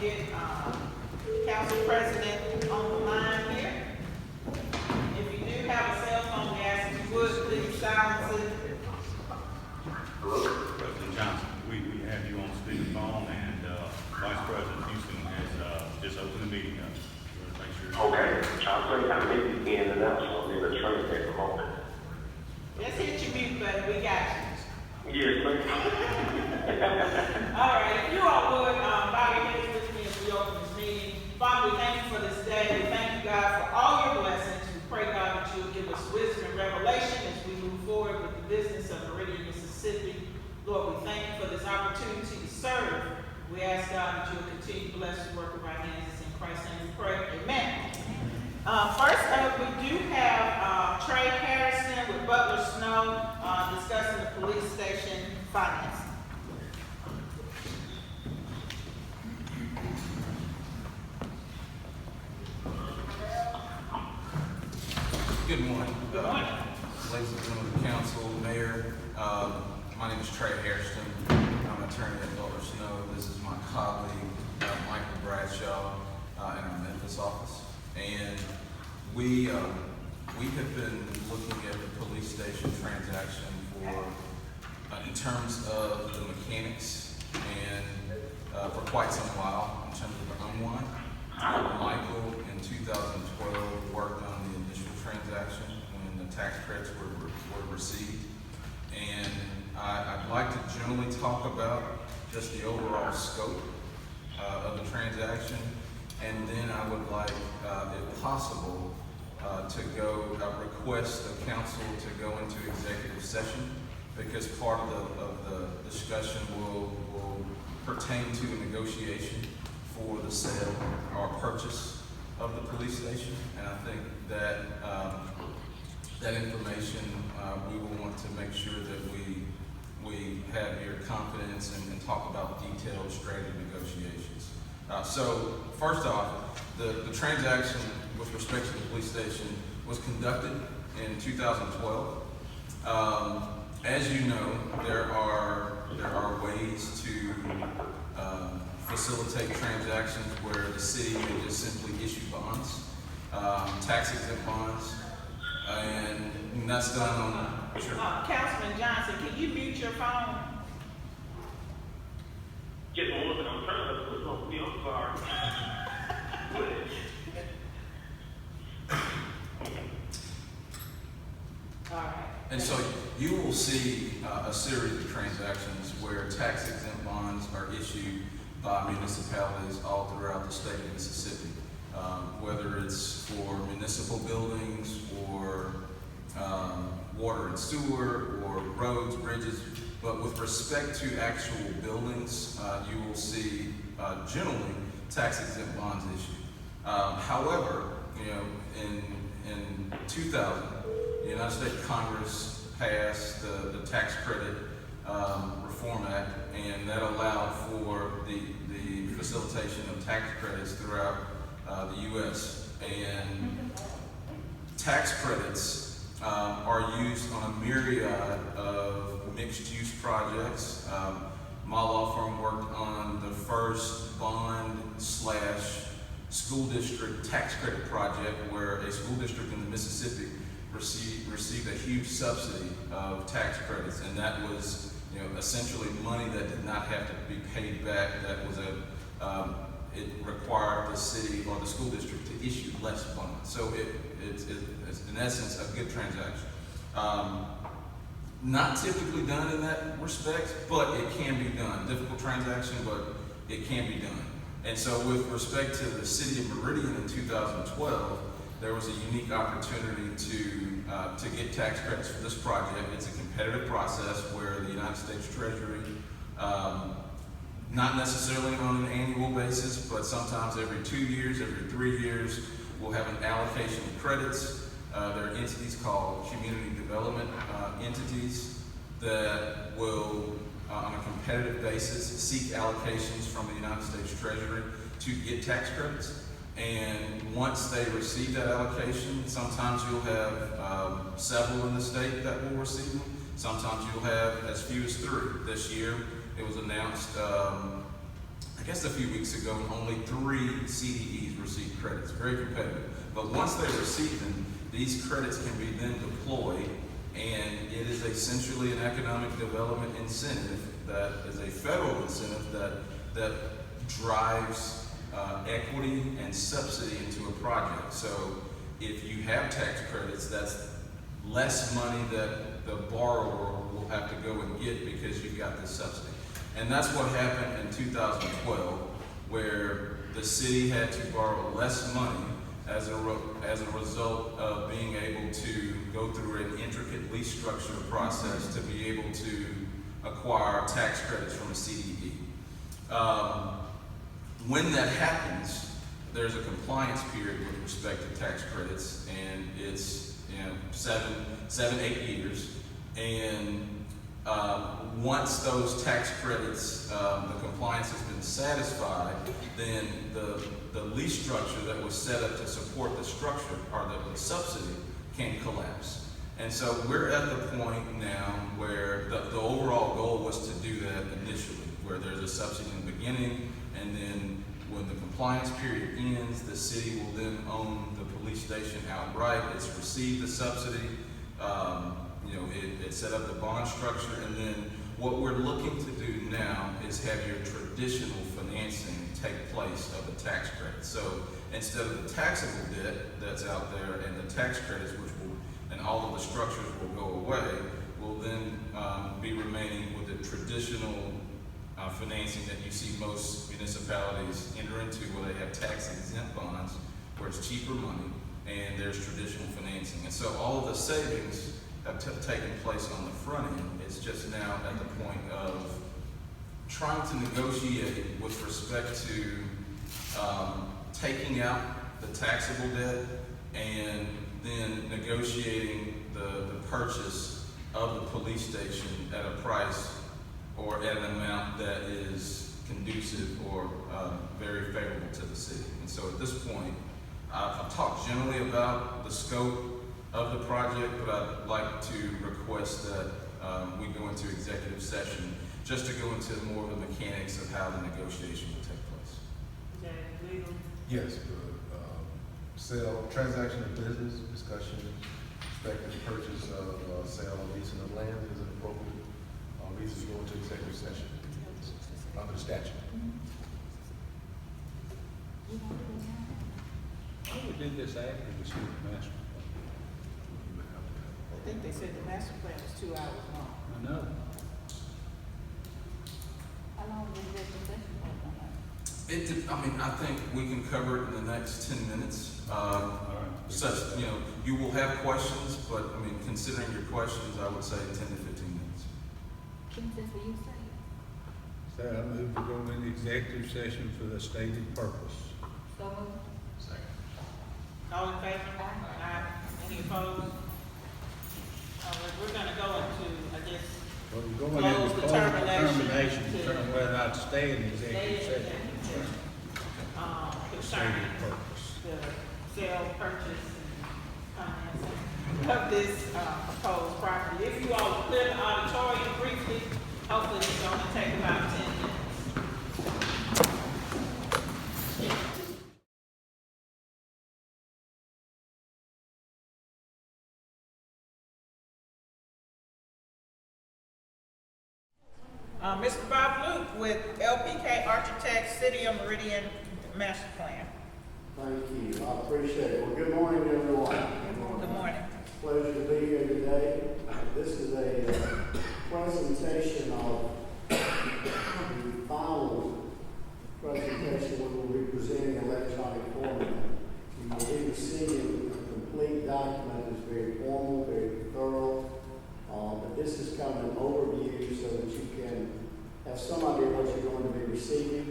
get Council President on the line here. If you do have a cell phone, we ask if you would please silence it. President Johnson, we have you on speakerphone, and Vice President Houston has just opened the meeting up. Make sure. Okay, I'm playing kind of busy in and out, so I'm in the train at the moment. Just hit your mute button, we got you. Yes, ma'am. All right, if you all would, bow your heads with me as we open this meeting. Father, we thank you for this day. We thank you, God, for all your blessings. We pray, God, that you will give us wisdom and revelation as we move forward with the business of Meridian, Mississippi. Lord, we thank you for this opportunity to serve. We ask, God, that you will continue to bless the work of our hands. It's in Christ's name we pray. Amen. First up, we do have Trey Harrison with Butler Snow discussing the police station financing. Good morning. Good morning. Ladies and gentlemen of the council, mayor, my name is Trey Harrison. I'm an attorney at Butler Snow. This is my colleague, Michael Bradshaw, in our Memphis office. And we have been looking at the police station transaction in terms of the mechanics and for quite some while in terms of the unwind. Michael in 2012 worked on the initial transaction when the tax credits were received. And I'd like to generally talk about just the overall scope of the transaction. And then I would like, if possible, to request the council to go into executive session, because part of the discussion will pertain to a negotiation for the sale or purchase of the police station. And I think that that information we will want to make sure that we have your confidence and talk about detailed strategy negotiations. So first off, the transaction with respect to the police station was conducted in 2012. As you know, there are ways to facilitate transactions where the city may just simply issue bonds, tax-exempt bonds, and that's done on. Sure. Councilman Johnson, can you mute your phone? Just a moment, I'm trying to put on me, I'm sorry. All right. And so you will see a series of transactions where tax-exempt bonds are issued by municipalities all throughout the state of Mississippi, whether it's for municipal buildings or water and sewer or roads, bridges. But with respect to actual buildings, you will see generally tax-exempt bonds issued. However, in 2000, the United States Congress passed the Tax Credit Reform Act, and that allowed for the facilitation of tax credits throughout the U.S. And tax credits are used on a myriad of mixed-use projects. My law firm worked on the first bond/school district tax credit project where a school district in the Mississippi received a huge subsidy of tax credits, and that was essentially money that did not have to be paid back. That was it required the city or the school district to issue less bonds. So it's in essence a good transaction. Not typically done in that respect, but it can be done. Difficult transaction, but it can be done. And so with respect to the city of Meridian in 2012, there was a unique opportunity to get tax credits for this project. It's a competitive process where the United States Treasury, not necessarily on an annual basis, but sometimes every 2 years, every 3 years, will have an allocation of credits. There are entities called community development entities that will, on a competitive basis, seek allocations from the United States Treasury to get tax credits. And once they receive that allocation, sometimes you'll have several in the state that will receive them. Sometimes you'll have as few as 3. This year, it was announced, I guess a few weeks ago, and only 3 CDEs received credits. Very competitive. But once they receive them, these credits can be then deployed, and it is essentially an economic development incentive that is a federal incentive that drives equity and subsidy into a project. So if you have tax credits, that's less money that the borrower will have to go and get because you've got this subsidy. And that's what happened in 2012, where the city had to borrow less money as a result of being able to go through an intricate lease structure process to be able to acquire tax credits from a CDE. When that happens, there's a compliance period with respect to tax credits, and it's 7-8 years. And once those tax credits, the compliance has been satisfied, then the lease structure that was set up to support the structure or the subsidy can collapse. And so we're at the point now where the overall goal was to do that initially, where there's a subsidy in the beginning, and then when the compliance period ends, the city will then own the police station outright. It's received the subsidy. It set up the bond structure, and then what we're looking to do now is have your traditional financing take place of the tax credit. So instead of the taxable debt that's out there and the tax credits, and all of the structures will go away, will then be remaining with the traditional financing that you see most municipalities enter into, where they have tax exempt bonds, where it's cheaper money, and there's traditional financing. And so all of the savings have taken place on the front end. It's just now at the point of trying to negotiate with respect to taking out the taxable debt and then negotiating the purchase of the police station at a price or at an amount that is conducive or very favorable to the city. And so at this point, I've talked generally about the scope of the project, but I'd like to request that we go into executive session just to go into more of the mechanics of how the negotiation will take place. Is that legal? Yes, sale, transaction of business, discussion, expected purchase of, sale or leasing of land is an appropriate, reason to go into executive session under the statute. Why would we do this after we see the master plan? I think they said the master plan was 2 hours long. I know. How long did this session take on that? I think we can cover it in the next 10 minutes. All right. You will have questions, but considering your questions, I would say 10 to 15 minutes. Kim, that's what you say. So I move to go into executive session for the stated purpose. So moved. All in favor? Aye. Any opposed? All right, we're gonna go into, I guess, Well, we're going Close into the close termination determination, to- determine whether or not to stay in executive stay in session. executive session, concerning Stated purpose. the sale, purchase, and financing of this proposed property. If you all will clear the auditorium briefly, hopefully it's gonna take about 10 minutes. Mr. Bob Luke with LPK Architects, City of Meridian Master Plan. Thank you, I appreciate it. Well, good morning, everyone. Good morning. Pleasure to be here today. This is a presentation of the final presentation we will be presenting in electronic format. You will be receiving a complete document that's very formal, very thorough. But this is kind of an overview so that you can have some idea what you're going to be receiving.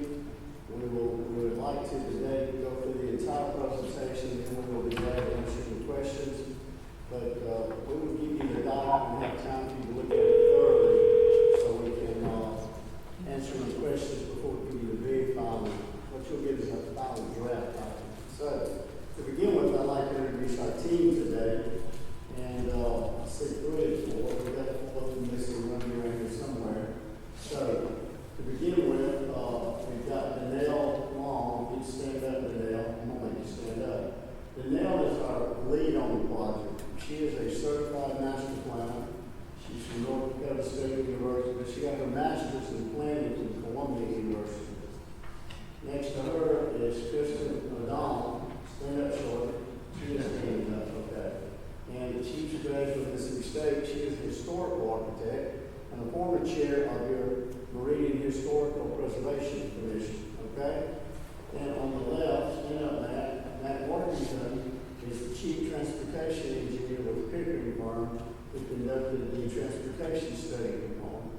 We would like to today go through the entire presentation, and we will be glad to answer any questions. But we will give you the document and have time for you to look at it thoroughly so we can answer any questions before we give you the very final. What you'll get is a final draft document. So to begin with, I'd like to introduce our team today. And I see 3 or 4. We've got 4 missing running around here somewhere. So to begin with, we've is Kristen O'Donnell. Stand up short. She is standing up, okay. And she's a graduate of Mississippi State. She is a historical architect and a former chair of your Meridian Historical Preservation Commission, okay? And on the left, stand up, Matt Worthington is the chief transportation engineer with the Pickering firm who conducted the transportation study component.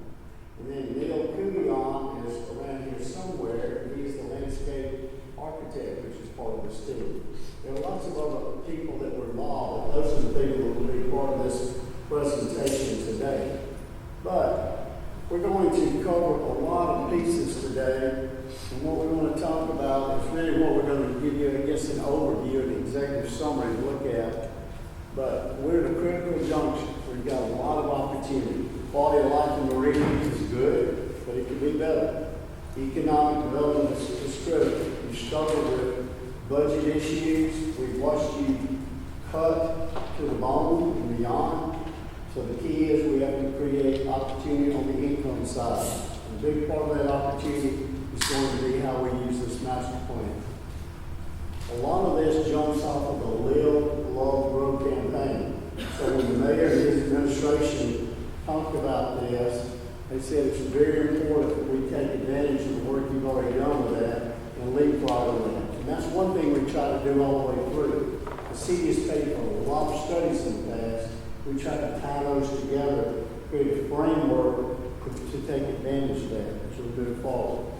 And then Neil Kumion is around here somewhere. He's the landscape architect, which is part of this team. There are lots of other people that were involved, and those are the people that will be part of this presentation today. But we're going to cover a lot of pieces today, and what we're going to talk about is really what we're going to give you, I guess, an overview, an executive summary to look at. But we're at a critical junction. We've got a lot of opportunity. Quality of life in Meridian is good, but it could be better. Economic development is critical. You struggle with budget issues. We've watched you cut to the bone and beyond. So the key is we have to create opportunity on the income side. And a big part of that opportunity is going to be how we use this master plan. A lot of this jumps off of the Live, Love, Grow campaign. So when the mayor and his administration talked about this, they said it's very important that we take advantage of the work you've already done with that and leapfrog on that. And that's one thing we try to do all the way through. The city has paid for a lot of studies in the past. We try to tie those together, create a framework to take advantage of that as we move forward.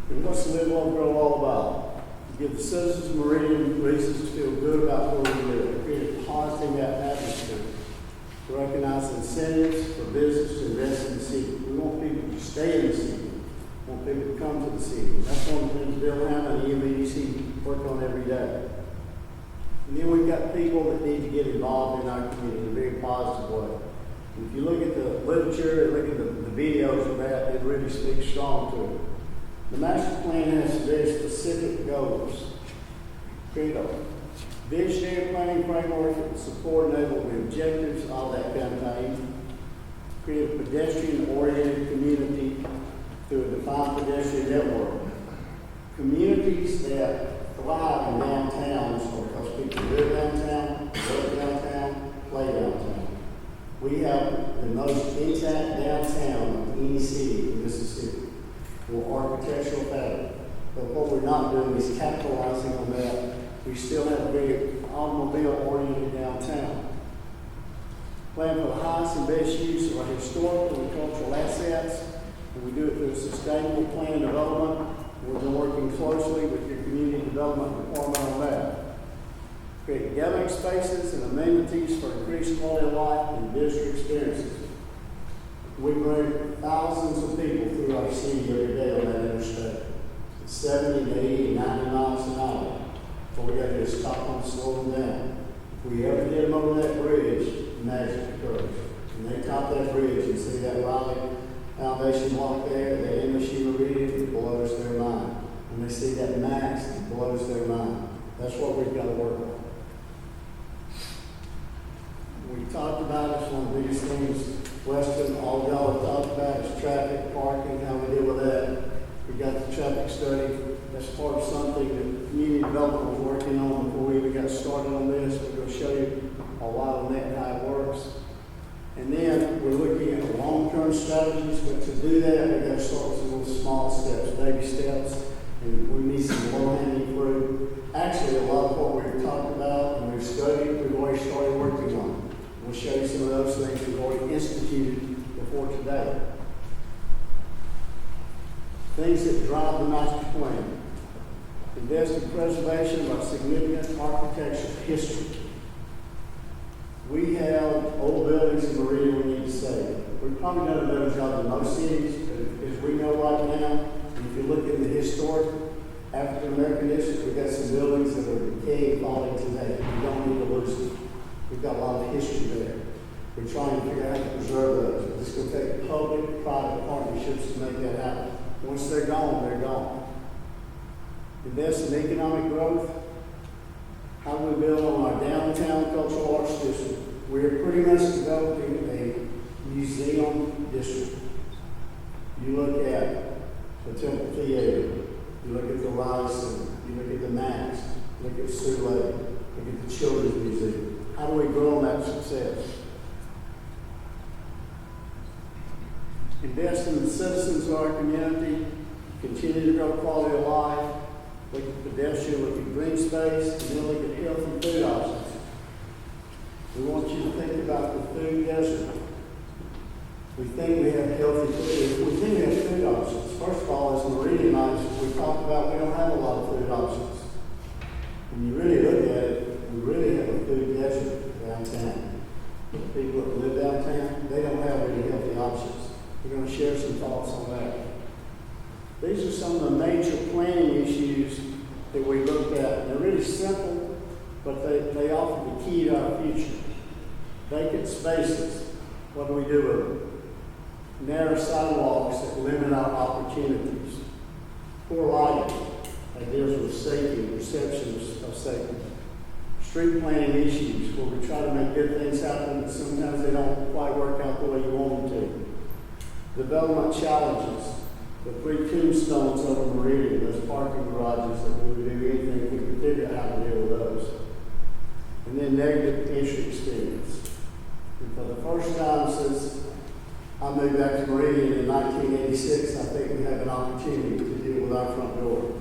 And what's Live, Love, Grow all about? To give the citizens of Meridian reasons to feel good about where we live, create a positive atmosphere, to recognize incentives for business to invest in the city. We want people to stay in the city. We want people to come to the city. That's one of the things Bill Hammond and EMEDC work on every day. And then we've got people that need to get involved in our community in a very positive way. And if you look at the literature and look at the videos of that, it really speaks strong to it. The master plan has very specific goals. Create a visionary planning framework that will support and enable the objectives of that campaign. Create a pedestrian-oriented community through a defined pedestrian network. Communities that thrive in downtowns because people live downtown, work downtown, play downtown. We have the most intact downtown of any city in Mississippi for architectural fabric. But what we're not doing is capitalizing on that. We still have a very automobile-oriented downtown. Plan for the highest and best use of our historical and cultural assets, and we do it through a sustainable plan development. We've been working closely with your community development department on that. Create gathering spaces and amenities for increased quality of life and visitor experiences. We bring thousands of people through our city every day on that interstate. It's 70, 80, 90 miles an hour. What we got to do is stop them and slow them down. If we ever get them over that bridge, magic occurs. And they top that bridge and see that Raleigh Foundation block there, that MSU Meridian, it blows their mind. When they see that max, it blows their mind. That's what we've got to work on. We talked about it's one of the biggest things Weston, all y'all have talked about is traffic, parking, how we deal with that. We got the traffic study. That's part of something that community development was working on before we even got started on this. We're going to show you a lot on that and how it works. And then we're looking at long-term strategies, but to do that, we've got to start with some little small steps, baby steps, and we need some low-hanging fruit. Actually, a lot of what we've talked about and we've studied, we've already started working on. We'll show you some of those things we've already instituted before today. Things that drive the master plan. Invest in preservation of significant architectural history. We have old buildings in Meridian we need to save. We've probably done a better job than most cities, but as we know right now, if you look at the historic African American district, we've got some buildings that are decaying, falling today. We don't need to lose them. We've got a lot of history there. We're trying to figure out how to preserve those. It's going to take public-private partnerships to make that happen. Once they're gone, they're gone. Invest in economic growth. How do we build on our downtown cultural arts district? We're pretty much developing a museum district. You look at the Temple Theater, look at Sioux Lake, look at the Children's Museum. How do we grow on that success? Invest in the citizens of our community, continue to grow quality of life, look at pedestrian, look at green space, and then look at health and food options. We want you to think about the food desert. We think we have healthy food. We think we have food options. First of all, as Meridian nights, we talk about we don't have a lot of food options. When you really look at it, we really have a food desert downtown. The people that live downtown, they don't have really healthy options. We're going to share some thoughts on that. These are some of the major planning issues that we looked at. They're really simple, but they offer the key to our future. Vacant spaces, what do we do with them? Narrow sidewalks that limit our opportunities. Poor lighting, that deals with safety and perceptions of safety. Street planning issues, where we try to make good things happen, but sometimes they don't quite work out the way you want them to. Development challenges, the 3 tombstones over Meridian, those parking garages that we would do anything if we could figure out how to deal with those. And then negative entry experience. And for the first time since I moved back to Meridian in 1986, I think we have an opportunity to deal with our front door.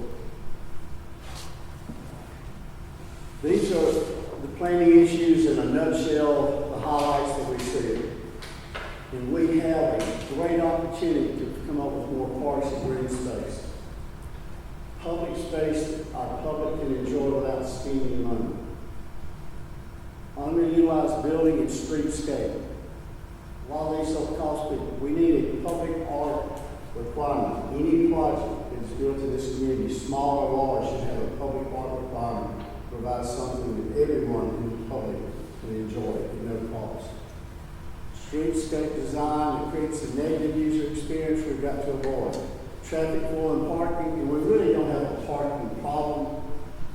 These are the planning issues in a nutshell, the highlights that we see. And we have a great opportunity to come up with more parks and green space. Public space that our public can enjoy without spending money. Underutilized building and streetscape. A lot of these don't cost people. We need a public art requirement. Any project that is built in this community, small or large, should have a public art requirement. Provide something that everyone in the public can enjoy at no cost. Streetscape design that creates a negative user experience we've got to avoid. Traffic flow and parking, and we really don't have a parking problem.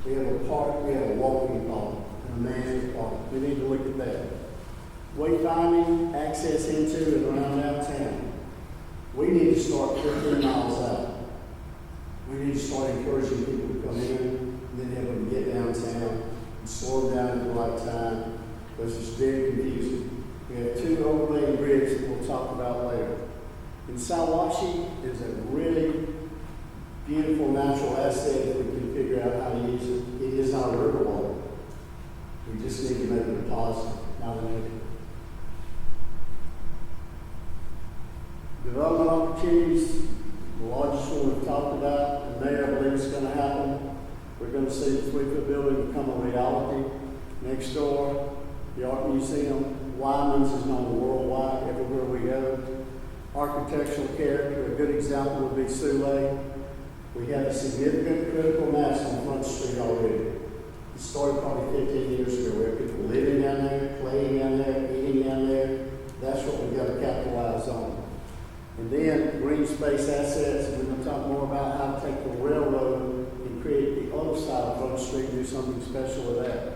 We have a walking problem and a management problem. We need to look at that. Wayfinding, access into and around downtown. We need to start 15 miles out. We need to start encouraging people to come in and then have them get downtown and slow down at the right time, because it's very confusing. We have 2 overlaying grids that we'll talk about later. And Sawashi is a really beautiful natural asset if we can figure out how to use it. It is not a river water. We just need to make it a positive, not a negative. Development opportunities, the largest one we've talked about, and there I believe it's going to happen. We're going to see the 3-foot building become a reality. Next door, the Art Museum, Wyman's is known worldwide, everywhere we go. Architectural character, a good example would be Sioux Lake. We have a significant critical mass on Front Street already. It started probably 15 years ago. We have people living down there, playing down there, eating down there. That's what we've got to capitalize on. And then green space assets, and we're going to talk more about how to take the railroad and create the other side of Front Street and do something special with that.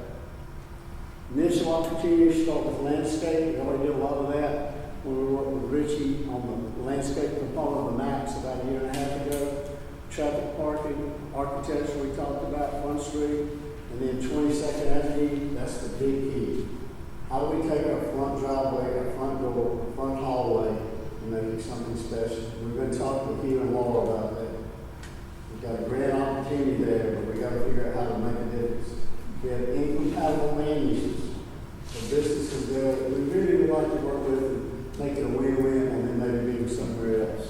Initial opportunities start with landscape. We already did a lot of that when we worked with Richie on the landscape component of the maps about 1.5 years ago. Traffic parking, architecture we talked about, Front Street, and then 22nd Avenue, that's the big key. How do we take our front driveway, our front door, our front hallway, and make it something special? We're going to talk with you and Laura about that. We've got a great opportunity there, but we've got to figure out how to make a difference. We have incompatible land uses. The businesses there that we really would like to work with and make it a win-win, and then maybe move somewhere else.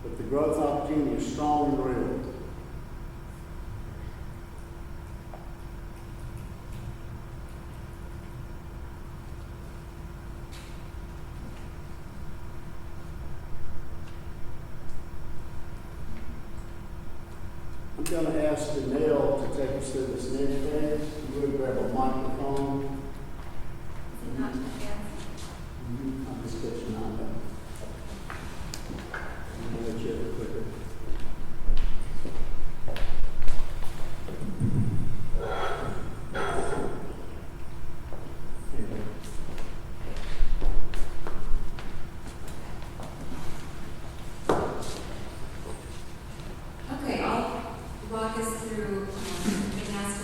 But the growth opportunity is strong and real. I'm going to ask Danelle to take us through this next phase. We're going to grab a microphone. I'm just catching on that. I'm going to let you have it quicker. Okay, I'll walk us through the master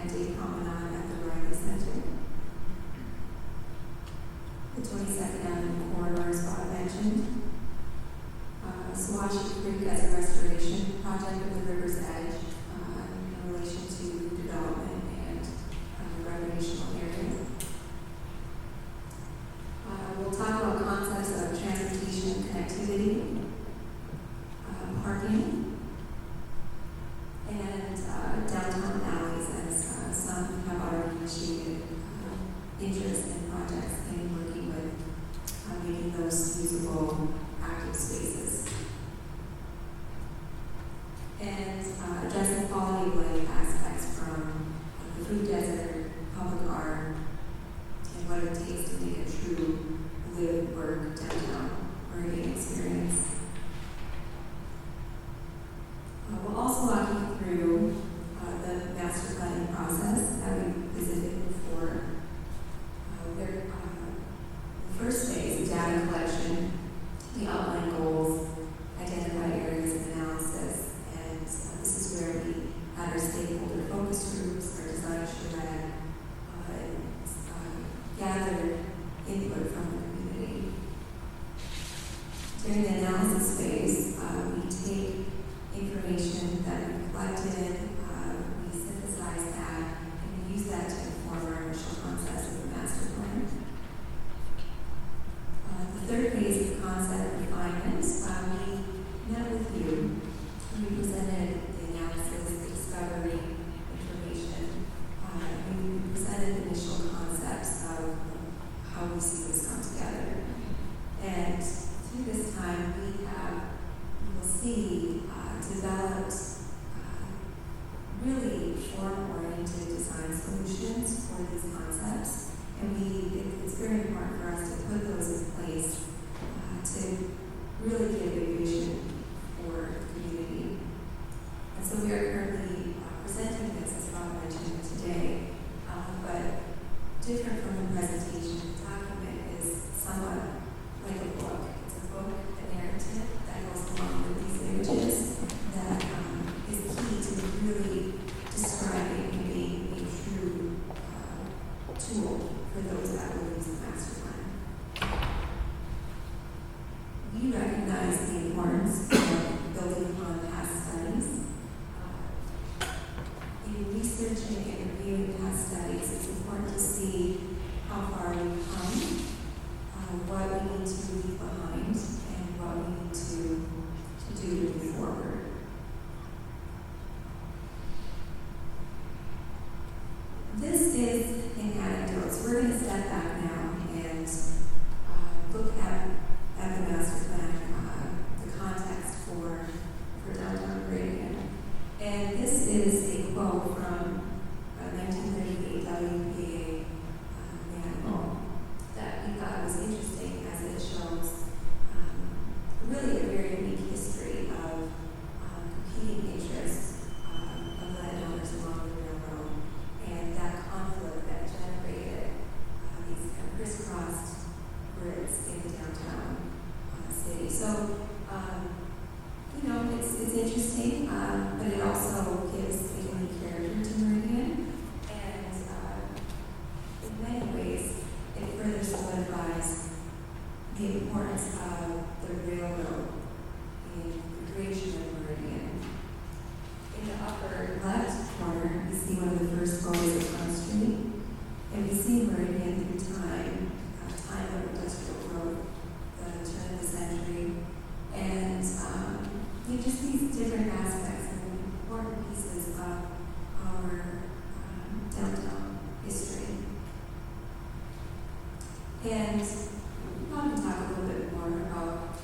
and a promenade at the Riley Center. The 22nd Avenue corridor is what I mentioned. Swashi Creek as a restoration project of the river's edge in relation to development and recreational areas. We'll talk about concepts of transportation connectivity, parking, and downtown alleys, as some have already initiated interest in projects in working with making those usable active spaces. And addressing quality of life aspects from the food desert, public art, and what it takes to make a true live, work, downtown Meridian experience. We'll also walk you through the master planning process that we visited before. The first phase is data collection, the outline goals, identify areas of analysis, and this is where we had our stakeholder focus groups, our design charrette, gather input from the community. During the analysis phase, we take information that we collected, we synthesize that, and we use that to inform our initial concepts of the master plan. The third phase of concept refinement, we met with you. We presented the analysis, the discovery, information. We presented the initial concepts of how we see this come together. And through this time, we will see developed really form-oriented design solutions for these concepts. And it's very important for us to put those in place to really give a vision for the community. And so we are currently presenting this, as Rob mentioned today, but different from the presentation, the document is somewhat like a book. It's a book, a narrative that goes along with these images that is key to really describing and being a true tool for those that will use the master plan. We recognize the importance of building upon past studies. In researching and reviewing past studies, it's important to see how far we've come, what we need to leave behind, and what we need to do to move forward. This is an anecdote, so we're going to step back now and look at the master plan, the context for downtown Meridian. And this is a quote from a 1938 WPA manual that we thought was interesting, as it shows really a very unique history of competing interests of landowners along the railroad, and that conflict that generated these kind of crisscrossed grids in the downtown city. So, it's interesting, but it also gives a unique character to Meridian, and in many ways, it further solidifies the importance of the railroad in the creation of Meridian. In the upper left corner, we see one of the first photos of Front Street, and we see Meridian through time of industrial growth, the turn of the century, and just these different aspects and important pieces of our downtown history. And we'll probably talk a little bit more about.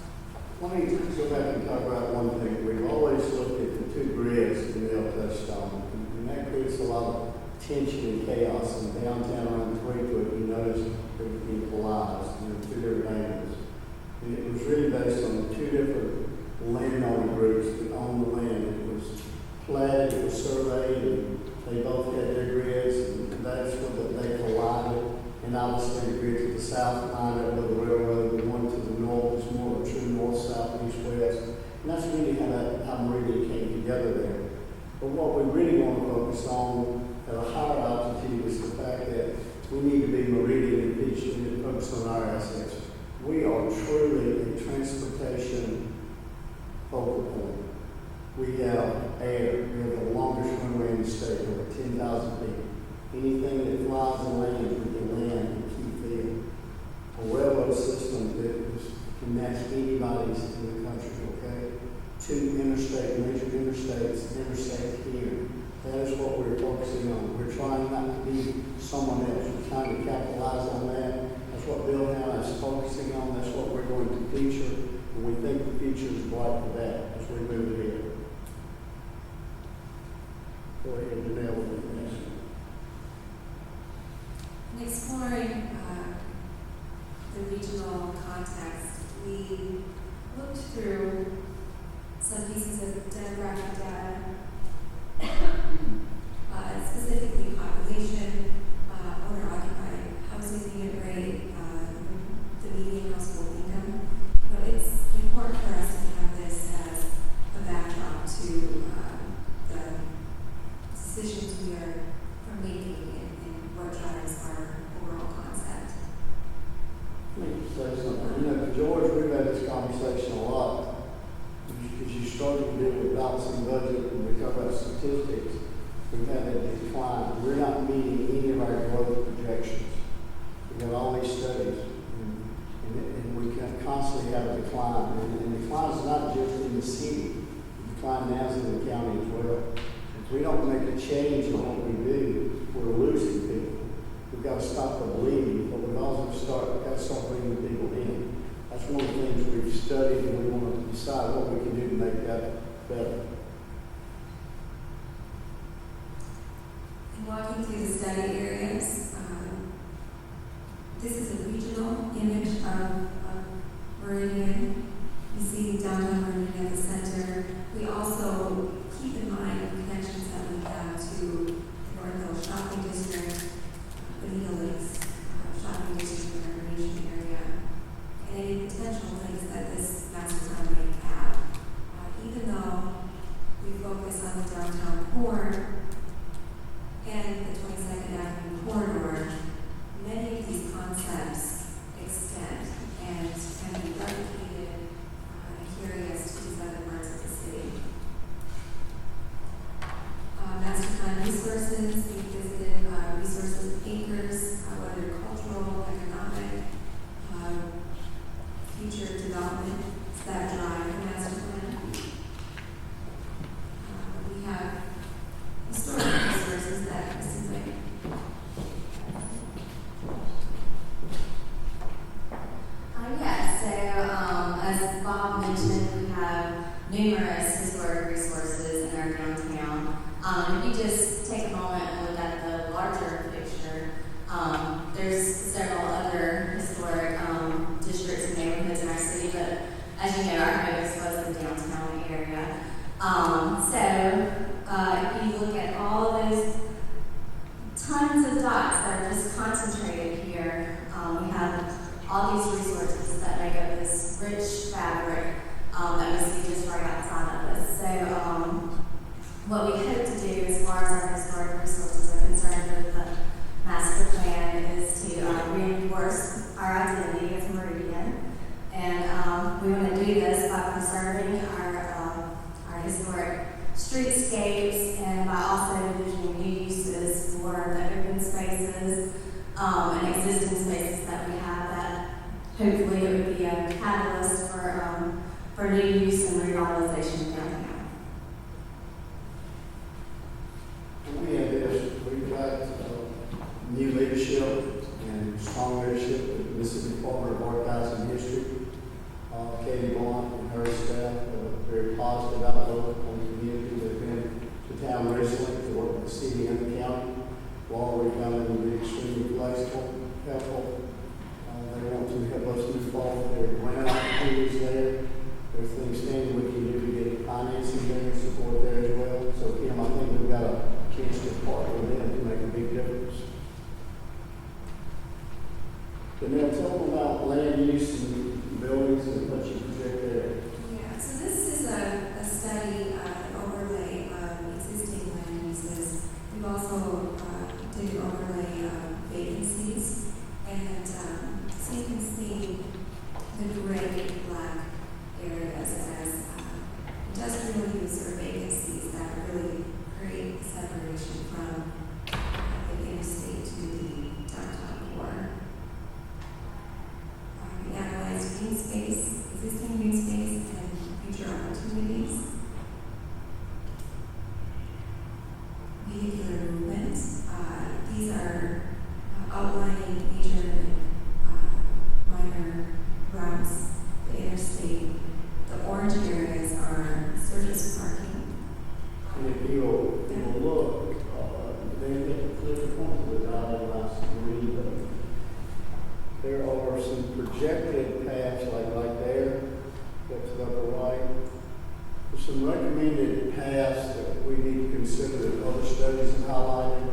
Let me go back and talk about one thing. We've always looked at the two grids that Neil touched on, and that creates a lot of tension and chaos. In downtown around Tweetwood, you notice everything collides, two different angles. And it was really based on the two different landowner groups that owned the land. It was platted, it was surveyed, and they both had their grids, and that's what they collided. And obviously the grid to the south lined up with the railroad, the one to the north was more of a true north, south, east, west. And that's really how Meridian came together there. But what we really want to focus on at a higher we need to be Meridian and Peach and focus on our assets. We are truly a transportation focal point. We have air, we have the longest runway in the state, over 10,000 feet. Anything that flies and lands, we can land and keep field. A railroad system that can match anybody's in the country, okay? 2 major interstates here. That is what we're focusing on. We're trying not to be someone else. We're trying to capitalize on that. That's what Bill Howe is focusing on. That's what we're going to feature. And we think the future is bright for that as we move ahead. Go ahead, Janelle, with the next. In exploring the regional context, we looked through some pieces of demographic data, specifically population, owner-occupied housing unit rate, the median household income. But it's important for us to have this as a backdrop to the decisions we are making and what drives our overall concept. Let me say something. You know, George, we've had this conversation a lot. Because you started to deal with balancing budget and we talk about statistics, we've had a decline. We're not meeting any of our growth projections. We've got all these studies, and we can constantly have a decline. And decline is not just in the city. The decline now is in the county as well. If we don't make a change in what we do, we're losing people. We've got to stop the bleeding, but we've also got to start bringing people in. That's one of the things we've studied, and we want to decide what we can do to make that better. And walking through the study areas, this is a regional image of Meridian. You see downtown Meridian at the center. We also keep in mind the connections that we have to the North Hill Shopping District, Bonita Lakes Shopping District in our Meridian area, and any potential things that this master plan may have. Even though we focus on the downtown core and the 22nd Avenue corridor, many of these concepts extend and can be replicated and carry us to these other parts of the city. Master plan resources, we visited resources anchors, whether cultural, economic, future development that drive the master plan. We have historical resources that Kristen might. Yes, so as Bob mentioned, we have numerous historic resources in our downtown. If you just take a moment and look at the larger picture, there's several other historic districts and neighborhoods in our city, but as you know, our focus was the downtown area. If you look at all of those tons of dots that are just concentrated here, we have all these resources that make up this rich fabric that we see just right outside of us. So what we hope to do as far as our historic resources are concerned with the master plan is to reinforce our identity as Meridian. And we want to do this by preserving our historic streetscapes and by also envisioning new uses for the open spaces and existing spaces that we have that hopefully it would be a catalyst for new use and revitalization downtown. We have this, we've got new leadership and strong leadership at the Mississippi Department of Archives and History. Katie Blunt and her staff are very positive outlook on the community. They've been to town recently to work with the city and the county. Laura, we found them to be extremely flexible, helpful. They want to help us move forward. There are grant opportunities there. There's things standing we can do to get financing there and support there as well. So, Kim, I think we've got a chance to partner with them to make a big difference. But now tell them about land use and buildings and what you project there. Yeah, so this is a study, an overlay of existing land uses. We've also did an overlay of vacancies are outlining major, minor routes, the interstate. The orange areas are surface parking. And if you'll look, then get the point of the dial last green, but there are some projected paths like right there, that's the upper right. There's some recommended paths that we need to consider that other studies have highlighted.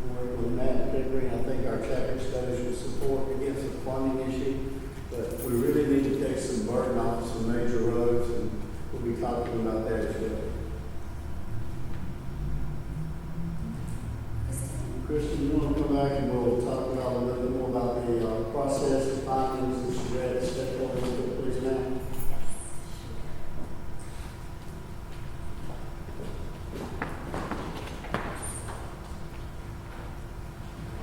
We're with Matt Pickering, I think our traffic studies would support against the funding issue, but we really need to take some burden off some major roads, and we'll be talking about that as well. Kristen, you want to come back and we'll talk about a little bit more about the process, the findings, and she read, step forward, please, ma'am.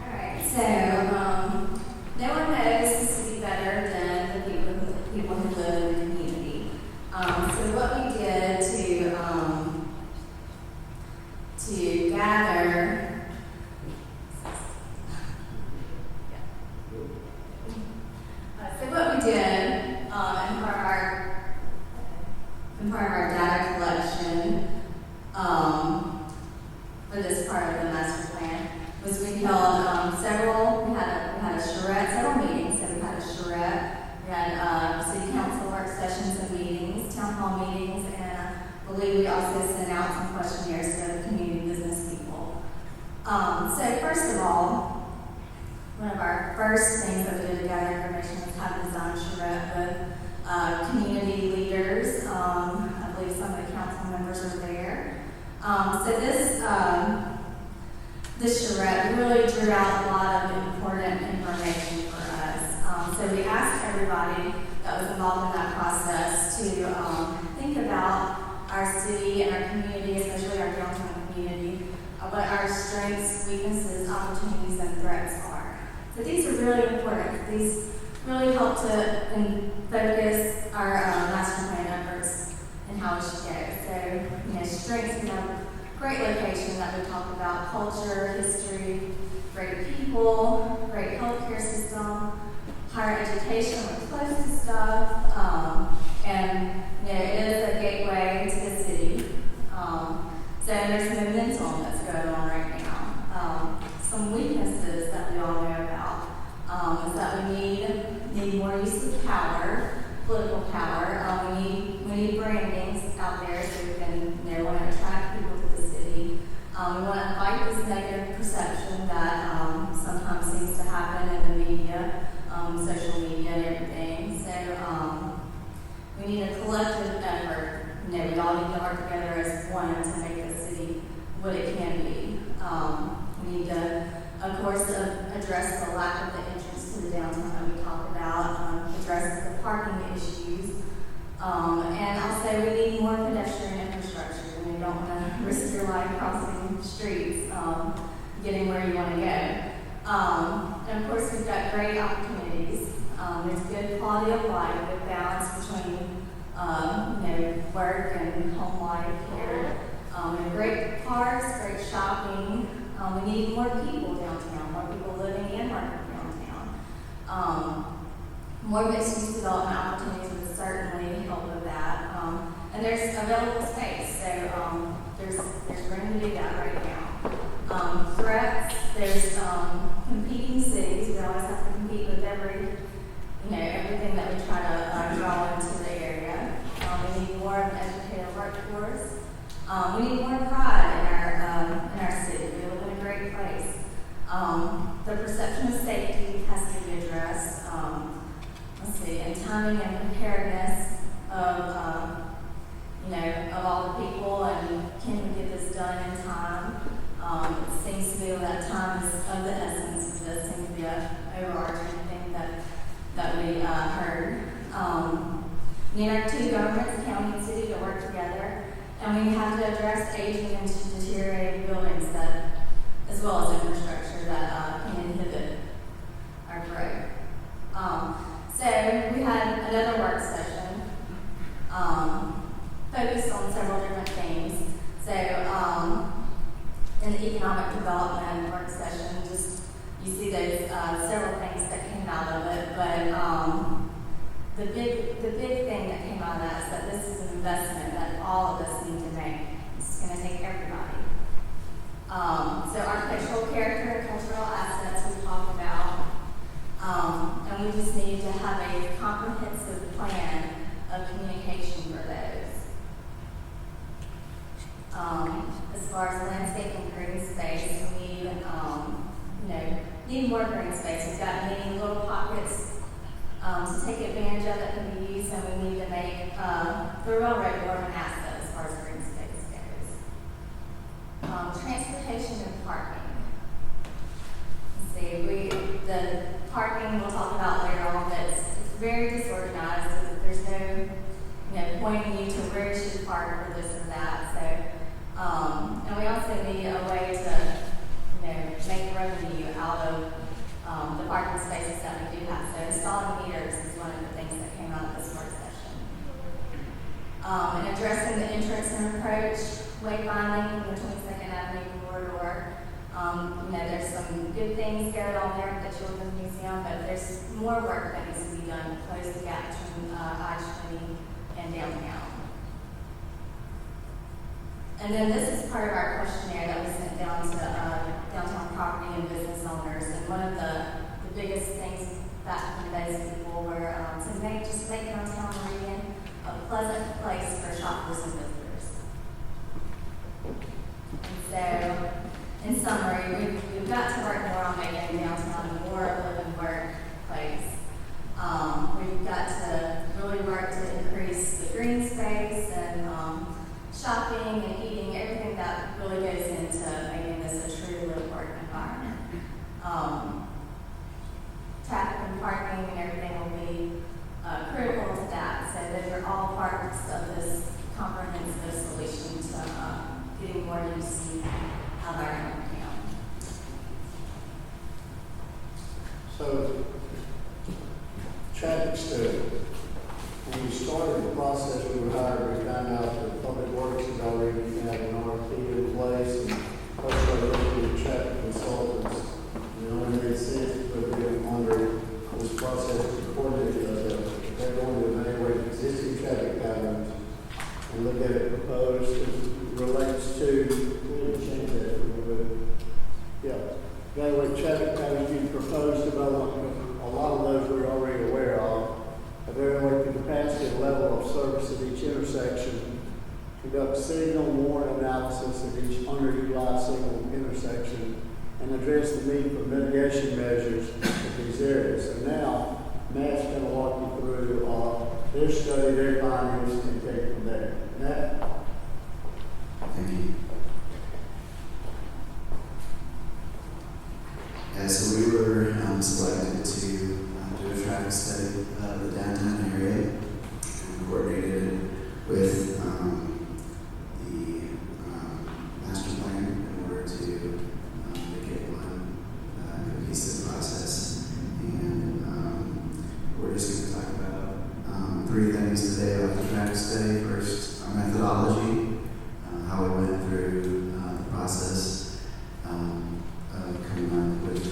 Alright, so, no one knows the city better than the people who live in the community. So what we did to gather so what we did in part of our data collection for this part of the master plan was we held several meetings. So we had a charrette, we had city council work sessions and meetings, town hall meetings, and I believe we also sent out some questionnaires to the community business people. So first of all, one of our first things that we did to gather information was have a design charrette with community leaders. I believe some of the council members are there. So this charrette really drew out a lot of important information for us. So we asked everybody that was involved in that process to think about our city and our community, especially our downtown community, what our strengths, weaknesses, opportunities, and threats are. So these are really important. These really help to focus our master plan efforts and how we should go. So, strengths, we have great location that we talk about, culture, history, great people, great healthcare system, higher education, we're close to stuff, and it is a gateway to the city. So there's momentum that's going on right now. Some weaknesses that we all know about is that we need more use of power, political power. We need brandings out there so we can want to attract people to the city. We want to fight this negative perception that sometimes seems to happen in the media, social media, and everything. So we need a collective effort. We all need to work together as one to make the city what it can be. We need to, of course, address the lack of the entrance to the downtown that we talked about, address the parking issues, and also we need more pedestrian infrastructure. We don't want to risk your life crossing streets, getting where you want to go. And of course, we've got great opportunities. There's good quality of life, good balance between work and home life here. We have great parks, great shopping. We need more people downtown, more people living and working downtown. More mixed-use development opportunities would certainly help with that. And there's available space, so there's room to do that right now. Threats, there's competing cities. We always have to compete with everything that we try to draw into the area. We need more of an educated workforce. We need more pride in our city. We live in a great place. The perception of safety has to be addressed. And timing and preparedness of all the people, and can we get this done in time? It seems to me that time is of the essence. It does seem to be an overarching thing that we heard. We need our two governments, county and city, to work together, and we have to address aging and deteriorating buildings as well as infrastructure that can inhibit our growth. So we had another work session focused on several different things. So in the economic development work session, just see those several things that came out of it, but the big thing that came out of that is that this is an investment that all of us need to make. It's going to take everybody. So architectural character and cultural assets we talked about, and we just need to have a comprehensive plan of communication for those. As far as landscape and green space, we need more green space. We've got many little pockets to take advantage of that can be used, and we need to make the railroad more of an asset as far as green space goes. Transportation and parking. Let's see, the parking we'll talk about later on, but it's very disorganized. There's no pointing you to where you should park or this or that. So, and we also need a way to make revenue out of the parking spaces that we do have. So installing meters is one of the things that came out of this work session. And addressing the entrance and approach, wayfinding in the 22nd Avenue corridor. There's some good things going on there at the Children's Museum, but there's more work that needs to be done to close the gap between I-20 and downtown. And then this is part of our questionnaire that we sent down to downtown property and business owners. And one of the biggest things back from those people were to make downtown Meridian a pleasant place for shoppers and visitors. And so, in summary, we've got to work more on making downtown a more live and work place. We've got to really work to increase the green space and shopping and eating, everything that really goes into making this a true live work environment. Traffic and parking and everything will be critical to that. So those are all parts of this comprehensive solution to getting more use out of our town. So, traffic study. When we started the process, we were hired, we found out that Public Works has already had an RFP in place, and also looking at traffic consultants. And it only made sense to put them under this process to coordinate those efforts. They're going to evaluate existing traffic patterns and look at it proposed as it relates to, we didn't change that, evaluate traffic patterns being proposed development. A lot of those we're already aware of. Evaluate the capacity and level of service at each intersection. Conduct signal warrant analysis at each underutilized signal intersection. And address the need for mitigation measures at these areas. So now, Matt's going to walk you through their study, their findings, and take it from there. Matt? Thank you. So we were selected to do a traffic study of the downtown area, and coordinated with the master plan in order to make it one cohesive process. And we're just going to talk about three things today about the traffic study. First, our methodology, how we went through the process of coming up with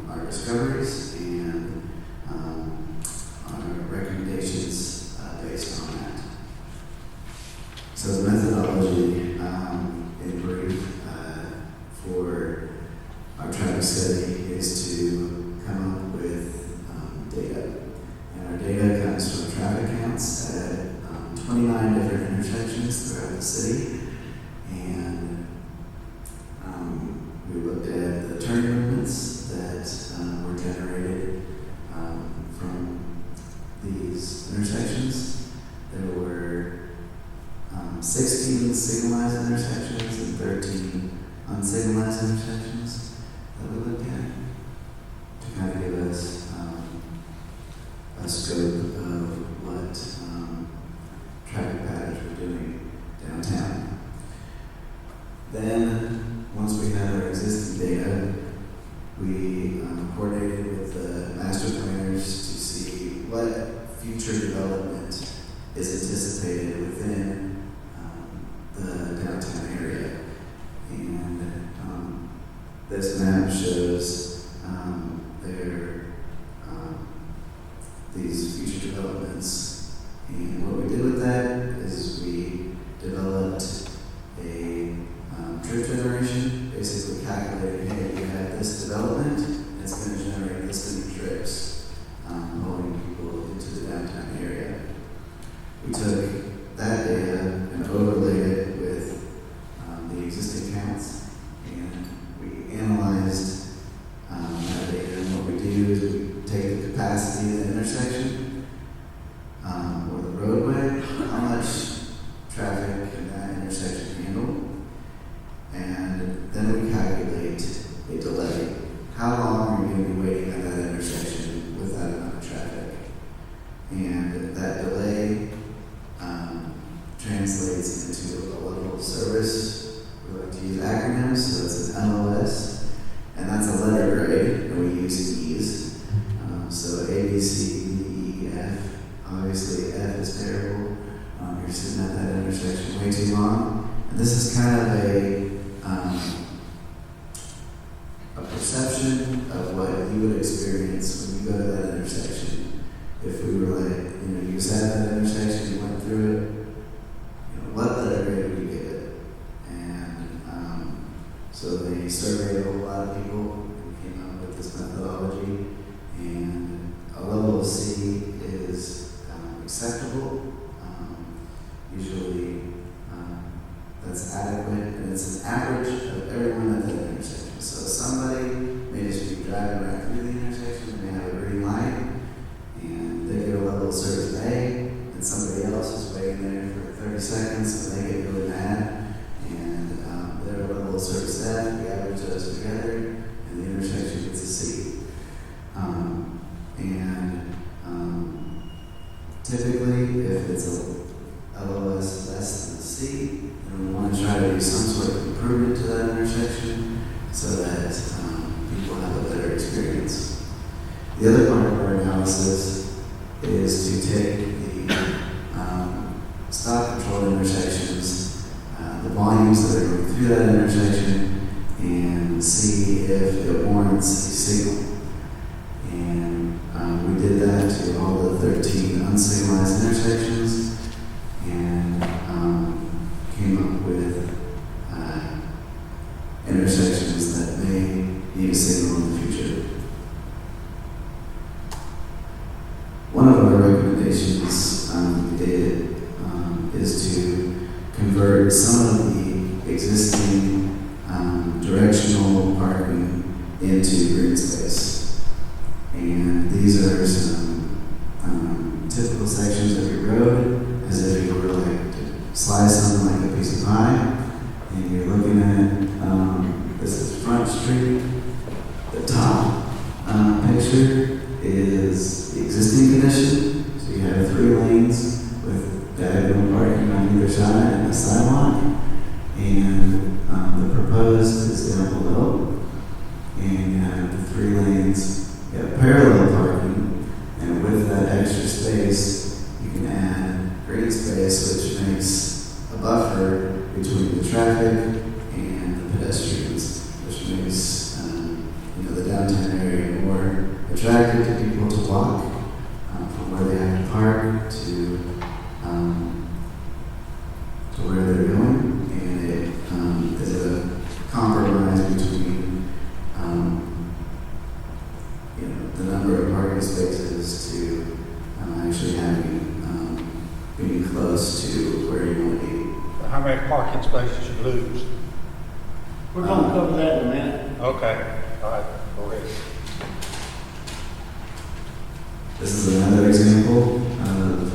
our discoveries and our recommendations based on that. So the methodology, in brief, for our traffic study is to come up with data. And our data comes from traffic counts at 29 different intersections throughout the city. And we looked at the turn movements that were generated from these intersections. There were 16 signalized intersections and 13 unsignalized intersections that we looked at to kind of give us a scope of what traffic patterns were doing downtown. Then, once we had our existing data, we coordinated with the master planners to see what future development is anticipated within the downtown area. And this map shows their these future developments. And what we did with that is we developed a trip generation, basically calculating, hey, you have this development, and it's going to generate this many trips, moving people into the downtown area. We took that data and overlaid it with the existing counts, and we analyzed that data. And what we do is we take the capacity of the intersection or the roadway, how much traffic can that intersection handle, and then we calculate a delay. How long are you going to be waiting at that intersection with that amount of traffic? And that delay translates into a level of service. We like to use acronyms, so it's an LOS, and that's a letter grade, and we use E's. So A, B, C, D, E, F. Obviously, F is terrible. You're sitting at that intersection way too long. And this is kind of a perception of what you would experience when you go to that intersection. If we were like, you sat at that intersection, you went through it, what letter grade would you give it? And so they surveyed a whole lot of people and came up with this methodology. And a level of C is acceptable. Usually that's adequate, and it's an average of everyone at that intersection. So somebody may just be driving right through the intersection, they may have a green light, and they get a level of service A, and somebody else is waiting there for 30 seconds, and they get really mad, and their level of service F, we average those together, and the intersection gets a C. Typically, if it's a LOS less than a C, then we want to try to do some sort of improvement to that intersection so that people have a better experience. The other part of our analysis is to take the stop-controlled intersections, the volumes that are going through that intersection, and see if it warrants a signal. And we did that to all the 13 unsignalized intersections, and came up with intersections that may need a signal in the future. One of our recommendations we did is to convert some of the existing directional parking into green space. And these are some typical sections of your road, as if you were like to slice something like a piece of pie, and you're looking at this is Front Street. The top picture is the existing condition. So you have 3 lanes with diagonal parking on either side and a sidewalk, and the proposed is down below. And you have the 3 lanes. You have parallel parking, and with that extra space, you can add green space, which makes a buffer between the traffic and the pedestrians, which makes the downtown area more attractive to people to walk from where they have to park to where they're going, and it is a compromise between the number of parking spaces to actually having being close to where you want to be. How many parking spaces you lose? We're gonna cover that in a minute. Okay, all right, go ahead. This is another example of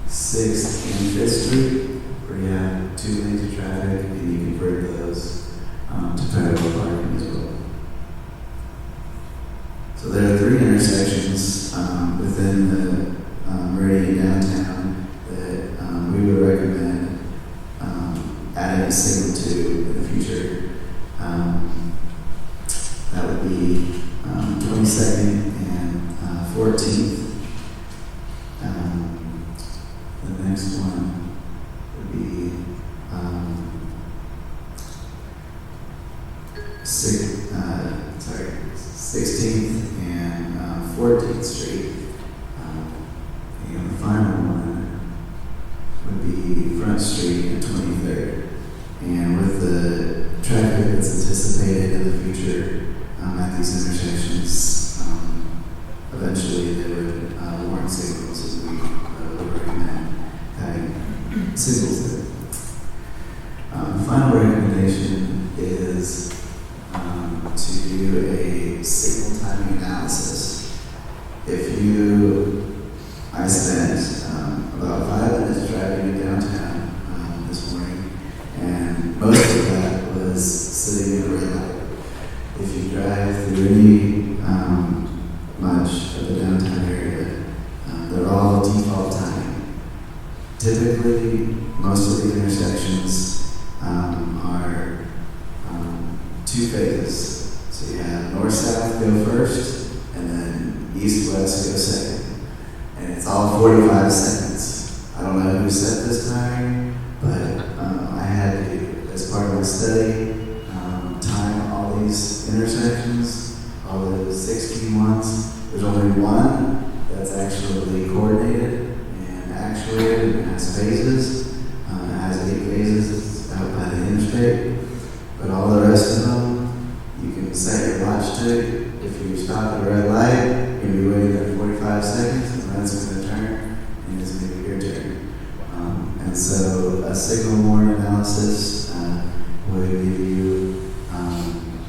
6th and 5th Street, where you have 2 lanes of traffic, and you convert those to parallel parking as well. So there are 3 intersections within the Meridian downtown that we would recommend adding a signal to in the future. That would be 22nd and 14th. The next one would be 6th 16th and 14th Street. And the final one would be Front Street and 23rd. And with the traffic that's anticipated in the future at these intersections, eventually they would warrant signals, as we would recommend having signals there. The final recommendation is to do a signal timing analysis. I spent about 5 minutes driving downtown this morning, and most of that was sitting in a red light. If you drive through any much of the downtown area, they're all default timing. Typically, most of the intersections are 2 phases. So you have north-south go first, and then east-west go second. And it's all 45 seconds. I don't know who set this timing, but I had to, as part of my study, time all these intersections, all the 16 ones. There's only one that's actually coordinated and actuated and has phases. It has 8 phases out by the interstate. But all the rest of them, you can set your watch to. If you stop at a red light, you're going to be waiting there 45 seconds, and that's going to turn, and it's going to be your turn. And so a signal warrant analysis would give you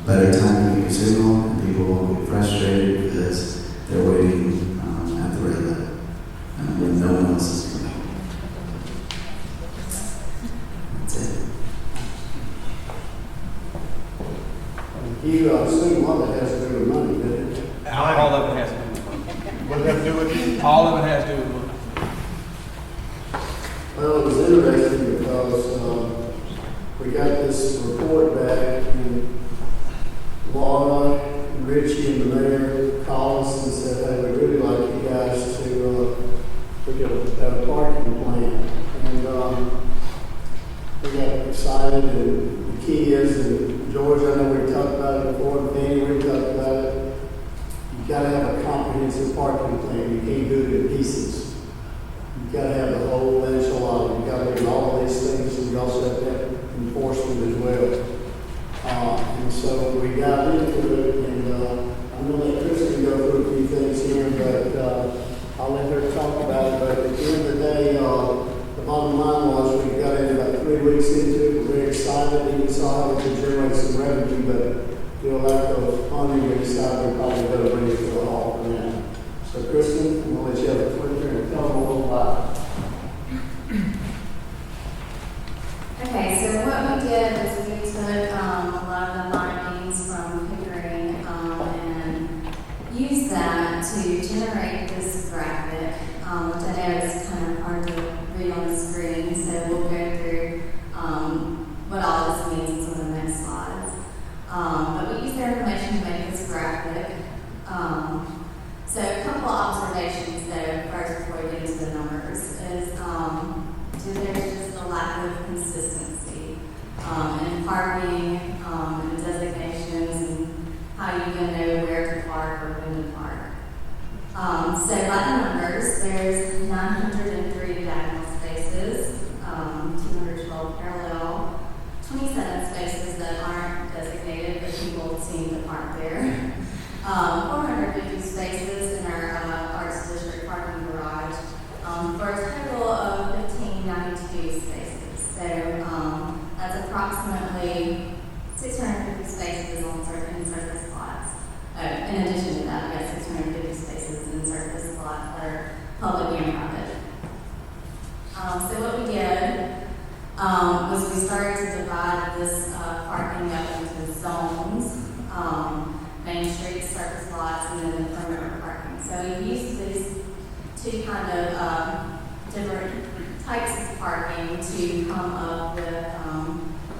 better time to get your signal, and people won't get frustrated because they're waiting at the red light when no one else is coming. That's it. You assume all that has to do with money, doesn't it? All of it has to do with money. What does that do with you? All of it has to do with money. Well, it was interesting because we got this report back, and Laura, and Richie, and the mayor called us and said, hey, we'd really like you guys to look at a parking plan. And we got excited, and the key is, and George, I know we talked about it before, and Danny, we talked about it. You got to have a comprehensive parking plan. You can't do it in pieces. You got to have the whole enchilada. You got to do all of these things, and you also have to have enforcement as well. And so we got into it, and I'm going to let Kristen go through a few things here, but I'll let her talk about it. But at the end of the day, the bottom line was we got in about 3 weeks into it. We're very excited, and we saw how we could generate some revenue, but due to lack of funding, we decided we probably better bring it to a halt for now. So Kristen, I'm going to let you have a clip here and tell them a little about it. Okay, so what we did was we took a lot of the findings from Pickering and used that to generate this graphic, which I know is kind of hard to read on the screen, so we'll go through what all this means in some of the next slides. But we used their information to make this graphic. So a couple of observations though, first before we get into the numbers, is there's just a lack of consistency in parking and designations and how you're going to know where to park or when to park. So by the numbers, there's 903 diagonal spaces, 212 parallel, 27 spaces that aren't designated but people seem to park there, 450 spaces in our Arts District parking garage, for a total of 1,592 spaces. So that's approximately 650 spaces on certain surface lots. In addition to that, we have 650 spaces in surface lots that are public and private. So what we did was we started to divide this parking up into zones, Main Street, surface lots, and then the perimeter parking. So we used these 2 kind of different types of parking to come up with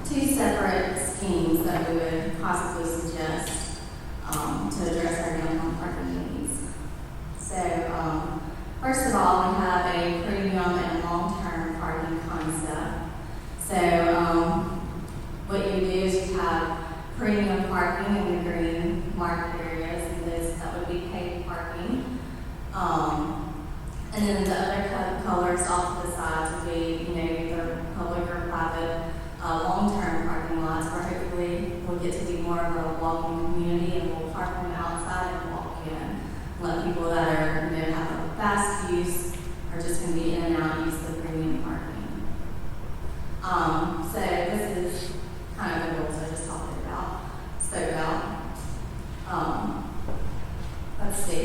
2 separate schemes that we would possibly suggest to address our downtown parking needs. So first of all, we have a premium and long-term parking concept. So what you do is you have premium parking in the green market areas, And then the other colors off to the sides would be, you know, either public or private, long-term parking lots, where hopefully we'll get to be more of a walking community and we'll park them outside and walk in. Let people that are, you know, have a fast use or just gonna be in and out use the premium parking. So this is kind of the rules I just talked about. Let's see.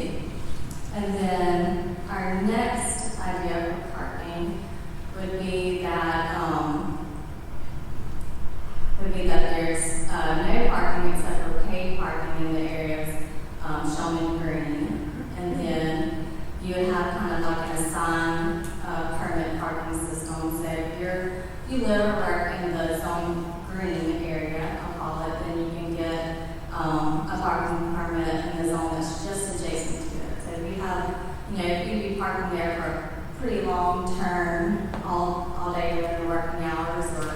And then our next idea for parking would be that there's no parking except for paid parking in the areas shown in green. And then you would have kind of like an assigned permit parking system. So if you live or work in the zone green area, I'll call it, then you can get a parking permit in the zone that's just adjacent to it. So if you have, you know, if you'd be parking there for a pretty long term, all day during your working hours, or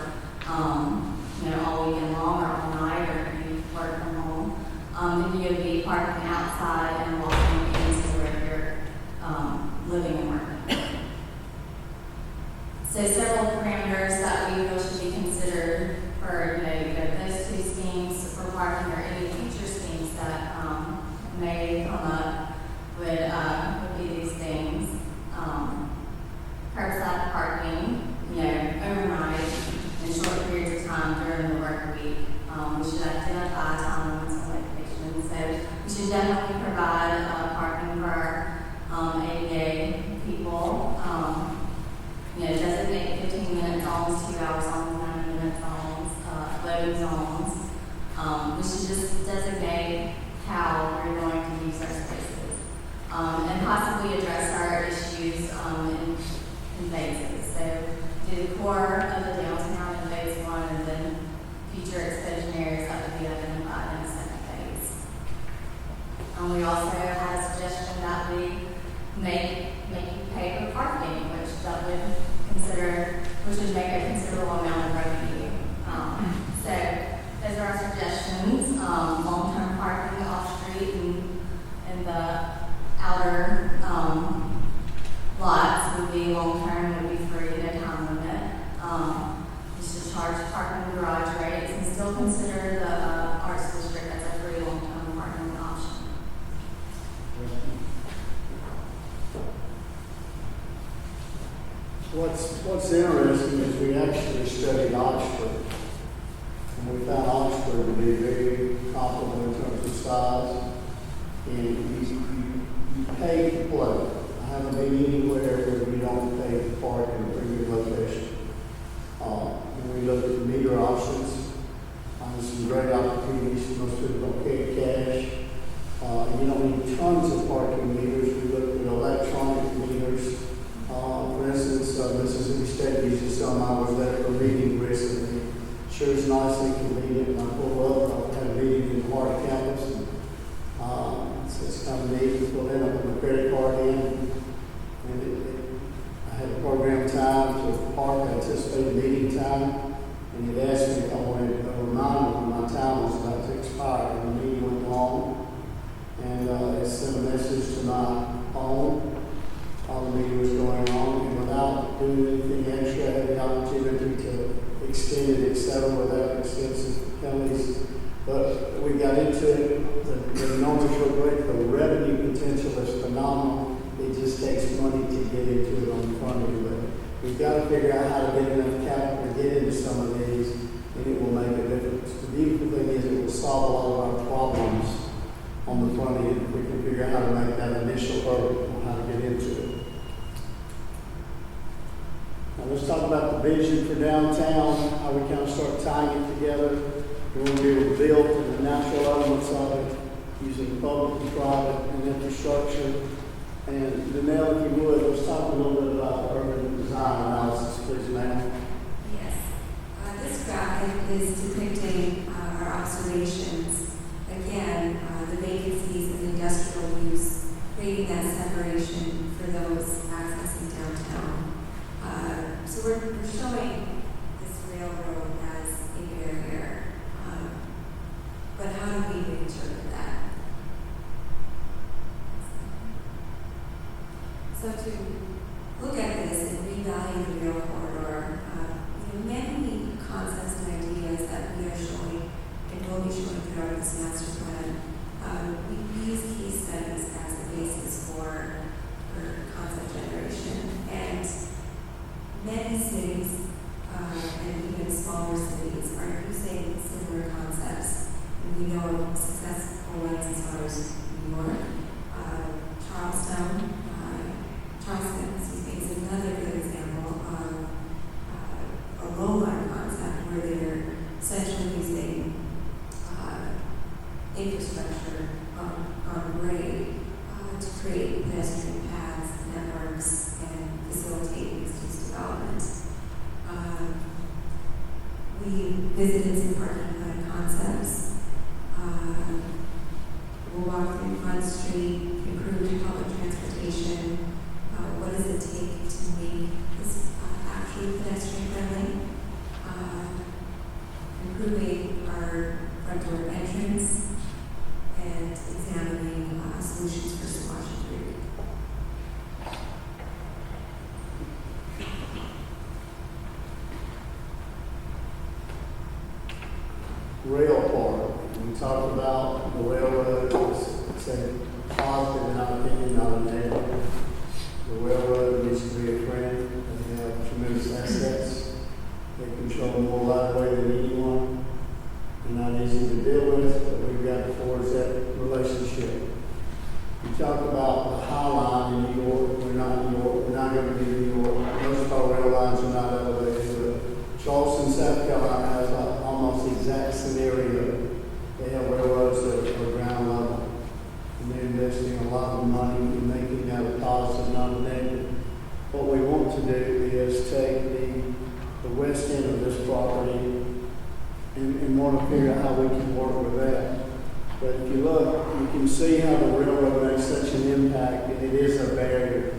you know, all weekend long or all night, or if you work from home, then you'd be parking outside and walking into where you're living and working. So several parameters that we feel should be considered for, you know, either those two schemes for parking or any future schemes that may come up would be these things. Curbside parking, you know, overnight in short periods of time during the work week. We should identify time limits on locations. So we should definitely provide parking for our ADA people. You know, designate 15-minute zones, 2 hour zones, 9-minute zones, loading zones. We should just designate how we're going to use our spaces, and possibly address our issues in phases. So do the core of the downtown in phase 1, and then future expansion areas that would be identified in the second phase. We also had a suggestion that we make you pay for parking, which would make a considerable amount of revenue. So those are our suggestions. Long-term parking off-street and the outer lots would be long-term, would be free, no time limit. We should charge parking garage rates and still consider the arts district as a free long-term parking option. What's interesting is we actually studied Oxford, and we found Oxford to be very comparable in terms of size, and you pay to play. I haven't been anywhere where you don't pay to park in a pretty good location. When we looked at the meter options, there's some great opportunities. Most people don't carry cash. You don't need tons of parking meters. We looked at electronic meters. For instance, Mississippi State uses some. I was there for a meeting recently. Sure, it's nice and convenient. When I pull up, I had a meeting in the heart of campus. So it's kind of neat. You pull in, I put my credit card in, and I had a program time to park, anticipated meeting time, and it asked me if I wanted a reminder when my time was about to expire. And the meeting went long, and it sent a message to my phone. All the meeting was going on, and without doing anything extra, I had the opportunity to extend it, etc., without extensive penalties. But we got into it. The numbers were great. The revenue potential is phenomenal. It just takes money to get into it on the front end. But we've got to figure out how to get enough capital to get into some of these, and it will make a difference. The beautiful thing is it will solve a lot of our problems on the front end if we can figure out how to make that initial hurdle on how to get into it. Now let's talk about the vision for downtown, how we kind of start tying it together. We want to be able to build to the natural elements of it, using public and private and infrastructure. And Danelle, if you would, let's talk a little bit about the urban design analysis, please, ma'am. Yes. This graphic is depicting our observations. Again, the vacancies and industrial use, creating that separation for those accessing downtown. So we're showing this railroad as a barrier. But how do we interpret that? So to look at this and revalue the rail corridor, many concepts and ideas that we are showing and will be showing throughout this master plan, we use case studies as the basis for concept generation. And many cities, and even smaller cities, are using similar concepts. And we know of successful ones as far as New York, Charleston, is another good example of a roll-line concept where they're essentially using infrastructure on grade to create pedestrian paths, networks, and facilitate mixed-use development. We visited some parking lot concepts. We'll walk through Front Street, improve public transportation. What does it take to make this actually pedestrian friendly? Improving our front door entrance and examining solutions for Squash Creek. Rail part, we talked about the railroad, it's a positive in our opinion, not a negative. The railroad needs to be a friend, they have tremendous assets, they control more right away than anyone. They're not easy to deal with, but we've got to forge that relationship. We talk about the High Line in New York, we're not in New York, we're not going to be in New York. Most of our rail lines are not elevated, but Charleston, South Carolina has almost the exact scenario. They have railroads that are ground level, and they're investing a lot of money in making that a positive, not a negative. What we want to do is take the west end of this property and want to figure out how we can work with that. But if you look, you can see how the railroad makes such an impact, and it is a barrier.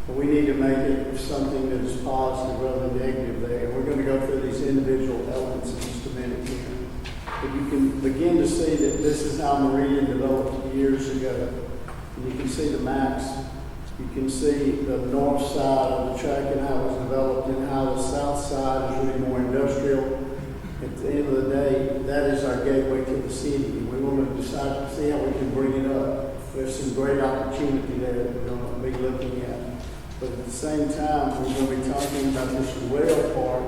But we need to make it something that is positive rather than negative there. We're going to go through these individual elements in just a minute here. But you can begin to see that this is how Meridian developed years ago. And you can see the maps. You can see the north side of the track and how it was developed and how the south side is really more industrial. At the end of the day, that is our gateway to the city. And we want to decide to see how we can bring it up. There's some great opportunity there that we're going to be looking at. But at the same time, we're going to be talking about this rail part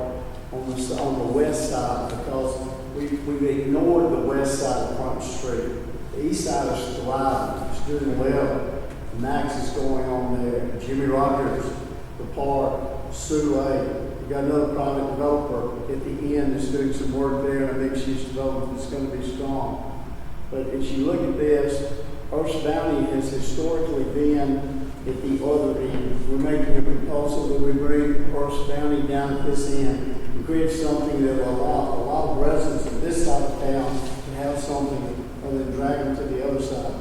on the west side because we've ignored the west side of Front Street. The east side is thriving. It's doing well. Max is going on there. Jimmy Rogers, the park, Sioux Lake. We've got another private developer at the end that's doing some work there, and I think she's development that's going to be strong. But as you look at this, Earth's Bounty has historically been at the other end. We're making a proposal that we bring Earth's Bounty down at this end and create something that will allow a lot of residents of this side of town to have something other than drag them to the other side.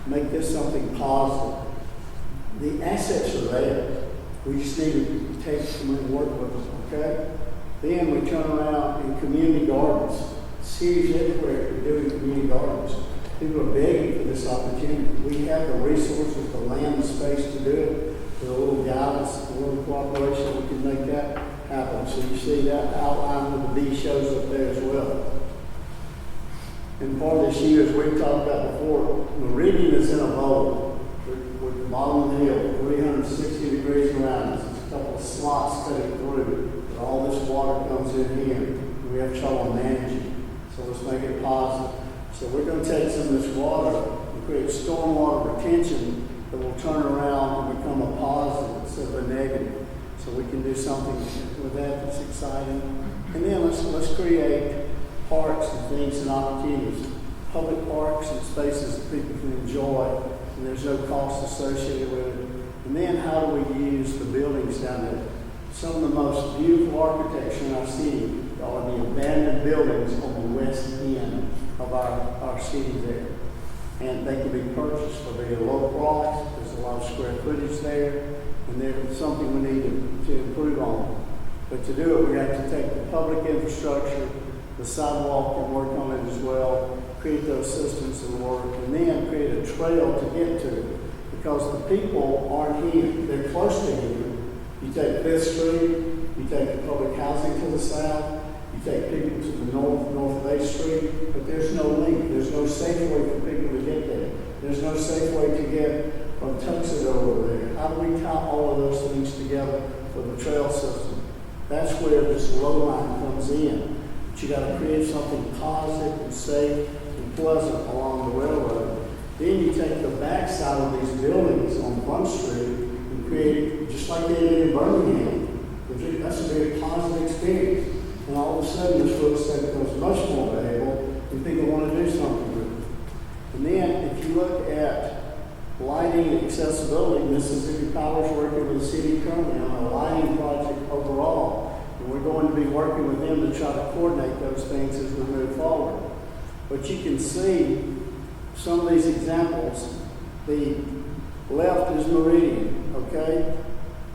Make this something positive. The assets are there. We just need to take them and work with them, okay? Then we turn around in community gardens. Cities everywhere are doing community gardens. People are begging for this opportunity. We have the resources, the land, the space to do it. With a little guidance, a little cooperation, we can make that happen. So you see that outline with the B shows up there as well. And part of this year, as we've talked about before, Meridian is in a bowl with the bottom of the hill, 360 degrees around us. There's a couple of slots cutting through. But all this water comes in here. And we have trouble managing. So let's make it positive. So we're going to take some of this water and create stormwater retention that will turn around and become a positive instead of a negative. So we can do something with that that's exciting. And then let's create parks and things and opportunities. Public parks and spaces that people can enjoy, and there's no cost associated with it. And then how do we use the buildings down there? Some of the most beautiful architecture in our city are the abandoned buildings on the west end of our city there. And they can be purchased for very low price. There's a lot of square footage there, and there's something we need to improve on. But to do it, we have to take the public infrastructure, the sidewalk, and work on it as well, create those systems that work, and then create a trail to get to it. because the people aren't here, they're close to here. You take Fifth Street, you take the public housing to the south, you take people to the north of 8th Street, but there's no link, there's no safe way for people to get there. There's no safe way to get from Tuxedo over there. How do we tie all of those things together for the trail system? That's where this low line comes in. But you gotta create something positive and safe and pleasant along the railroad. Then you take the backside of these buildings on Front Street and create, just like they did in Birmingham. That's a very positive experience. And all of a sudden, this real estate becomes much more valuable and people want to do something with it. And then, if you look at lighting and accessibility, Mississippi Power is working with the city currently on a lighting project overall. And we're going to be working with them to try to coordinate those things as we move forward. But you can see some of these examples. The left is Meridian, okay?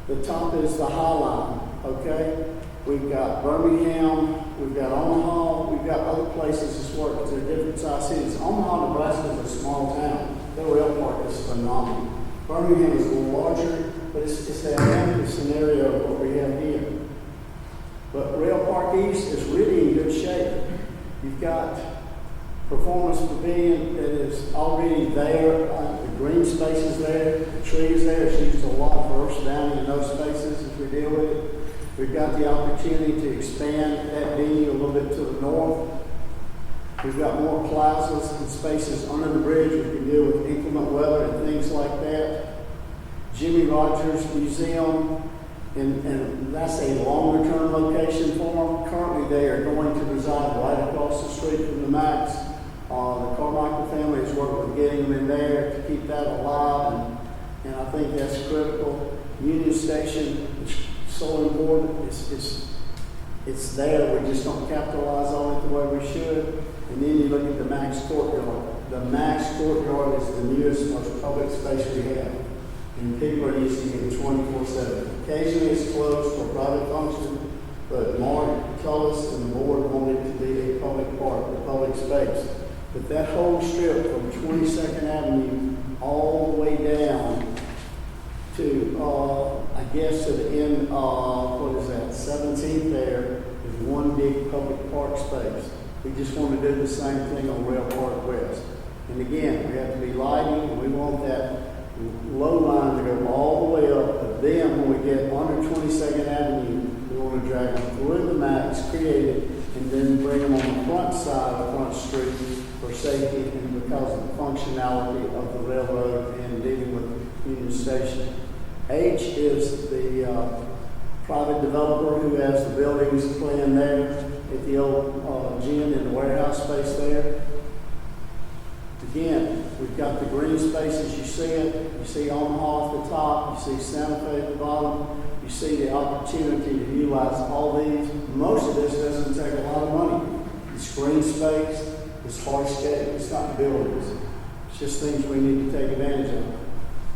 The top is the High Line, okay? We've got Birmingham, we've got Omaha, we've got other places as well, because they're different size cities. Omaha, Nebraska is a small town. Their rail park is phenomenal. Birmingham is a little larger, but it's the identical scenario of what we have here. But Rail Park East is really in good shape. You've got Performance Pavilion that is already there, the green space is there, the trees there. It's used a lot for us down in those spaces as we deal with it. We've got the opportunity to expand that venue a little bit to the north. We've got more plazas and spaces under the bridge. We can deal with inclement weather and things like that. Jimmy Rogers Museum, and that's a longer-term location for them. Currently, they are going to reside right across the street from the Max. The Carmichael family is working with getting them in there to keep that alive, and I think that's critical. Union Station is so important. It's there. We just don't capitalize on it the way we should. And then you look at the Max Courtyard. The Max Courtyard is the newest, most public space we have. And people are using it 24/7. Occasionally it's closed for private function, but Mark Tullis and the board wanted it to be a public park, a public space. But that whole strip from 22nd Avenue all the way down to, I guess to the end of, 17th there, is one big public park space. We just want to do the same thing on Rail Park West. And again, we have to be lighting, and we want that low line to go all the way up. But then when we get under 22nd Avenue, we want to drag them through the Max, create it, and then bring them on the front side of Front Street for safety and because of the functionality of the railroad and dealing with Union Station. H is the private developer who has the buildings planned there at the old gym in the warehouse space there. Again, we've got the green spaces, you see it. You see Omaha at the top, you see Santa Fe at the bottom. You see the opportunity to utilize all these. Most of this doesn't take a lot of money. It's green space, it's hardscape, it's not buildings. It's just things we need to take advantage of.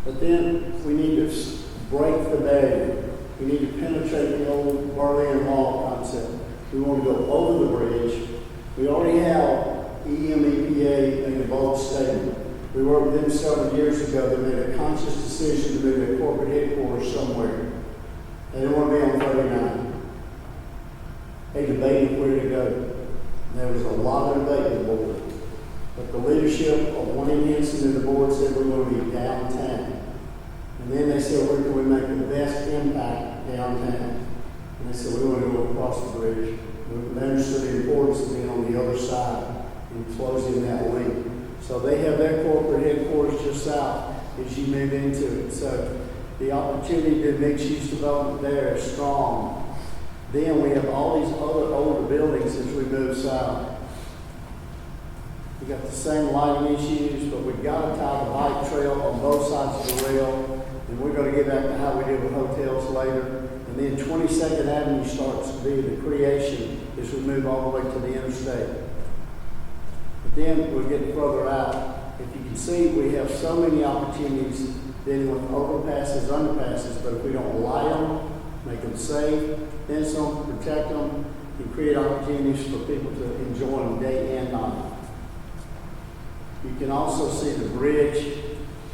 But then we need to break the barrier. We need to penetrate the old Berlin Wall concept. We want to go over the bridge. We already have EMEPA make a bold statement. We worked with them several years ago. They made a conscious decision to move their corporate headquarters somewhere. They didn't want to be on 39. They debated where to go. And there was a lot of debate in the board. But the leadership of Wayne Henson and the board said we're going to be downtown. And then they said, where can we make the best impact downtown? And they said, we want to go across the bridge. They understood the importance of being on the other side and closing that link. So they have their corporate headquarters just south as you move into it. So the opportunity to mixed-use development there is strong. Then we have all these other older buildings as we move south. We've got the same lighting issues, but we've got to tie the bike trail on both sides of the rail. And we're going to get back to how we did with hotels later. And then 22nd Avenue starts to be the creation as we move all the way to the interstate. But then we'll get further out. If you can see, we have so many opportunities dealing with overpasses, underpasses, but if we don't light them, make them safe, fence them, protect them, and create opportunities for people to enjoy them day and night. You can also see the bridge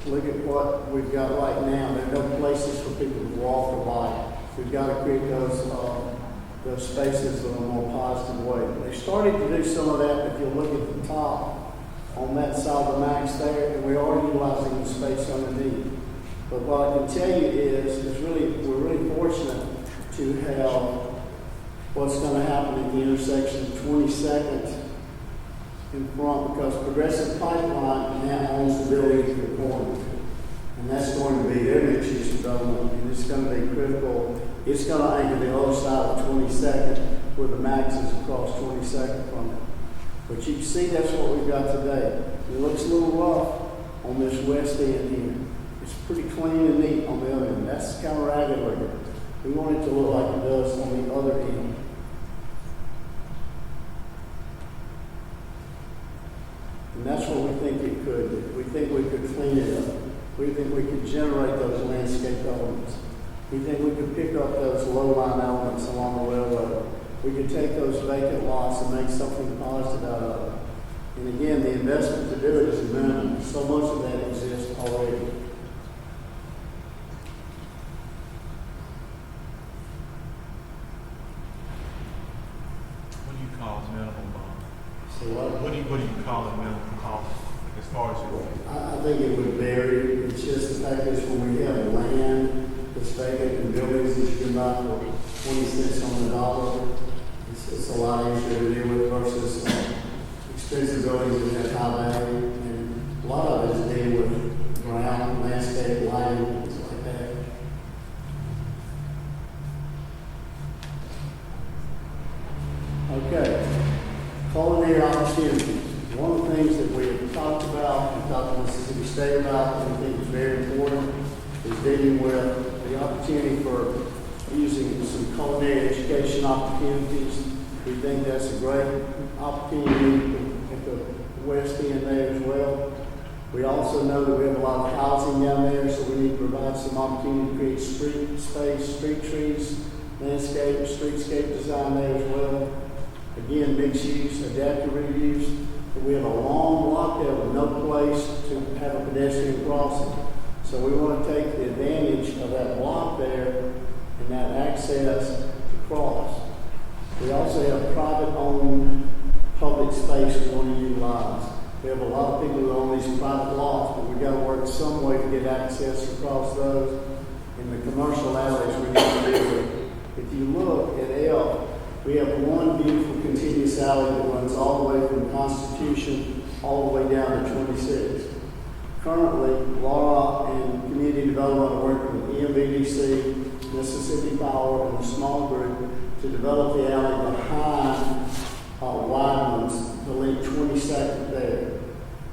look at what we've got right now. There are no places for people to walk or bike. We've got to create those spaces in a more positive way. They started to do some of that, if you look at the top, on that side of the max there, and we are utilizing the space underneath. But what I can tell you is we're really fortunate to have what's going to happen at the intersection of 22nd in front, because Progressive Pipeline now owns the building to the corner. And that's going to be their mixed-use development, and it's going to be critical. It's going to anchor the other side of 22nd, where the max is across 22nd from it. But you can see that's what we've got today. It looks a little rough on this west end here. It's pretty clean and neat on the other end. That's kind of ragged looking. We want it to look like it does on the other end. And that's what we think it could do. We think we could clean it up. We think we could generate those landscape elements. We think we could pick up those low-line elements along the railroad. We could take those vacant lots and make something positive out of it. And again, the investment to do it is minimal. So much of that exists already. What do you call minimal, Bob? So what What do you call a minimal cost as far as your? I think it would vary. It's just the fact is when we have land that's vacant and buildings that you can buy for 20 cents on the dollar, it's a lot easier to deal with versus expensive buildings that have high value. And a lot of it is dealing with ground, landscape, lighting, things like that. Okay, culinary opportunities. One of the things that we have talked about, and talked to Mississippi State about, and I think is very important, is dealing with the opportunity for using some culinary education opportunities. We think that's a great opportunity at the west end there as well. We also know that we have a lot of housing down there, so we need to provide some opportunity to create street space, street trees, landscape, streetscape design there as well. Again, mixed use, adaptive reuse. We have a long block there with no place to have a pedestrian crossing. So we want to take the advantage of that block there and that access to cross. We also have private-owned public space we want to utilize. We have a lot of people who own these private lots, but we've got to work some way to get access across those. In the commercial alleys we need to do it. If you look at L, we have one beautiful continuous alley that runs all the way from Constitution all the way down to 26. Currently, Laura and Community Development are working with EMVDC, Mississippi Power, and a small group to develop the alley behind Wideman's to link 22nd there.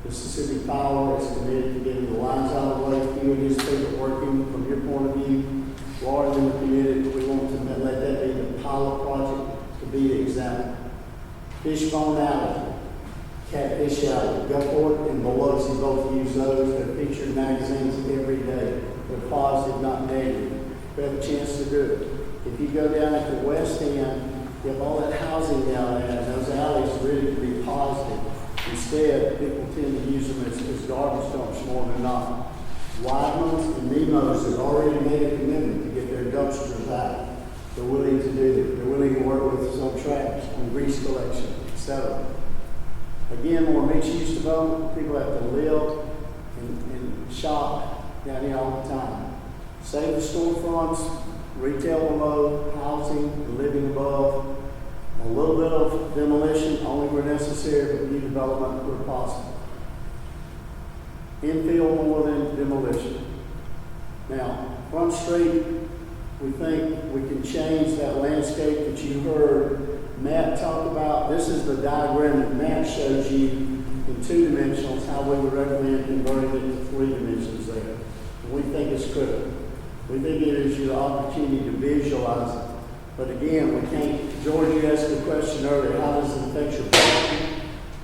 Mississippi Power is committed to getting the lines out of the way. You and his people working from your point of view. Laura's in the community. We want to let that be the pilot project to be the example. Fishbone Alley, Catfish Alley, Gulfport and Biloxi both use those. They're featured in magazines every day. They're positive, not negative. We have a chance to do it. If you go down at the west end, you have all that housing down there, and those alleys really can be positive. Instead, people tend to use them as garbage dumps more than not. Wideman's and Nemo's have already made a commitment to get their dumpsters out. They're willing to do it. They're willing to work with us on trash, on grease collection, etc. Again, more mixed-use development. People have to live and shop down here all the time. Save the storefronts, retail below, housing, and living above. A little bit of demolition only where necessary, but new development where possible. Infill more than demolition. Now, Front Street, we think we can change that landscape that you heard Matt talk about. This is the diagram that Matt showed you in 2 dimensionals, how we would recommend converting it to 3 dimensions there. And we think it's critical. We think it is your opportunity to visualize it. But again, we can't, George, you asked the question earlier, how does it affect your parking?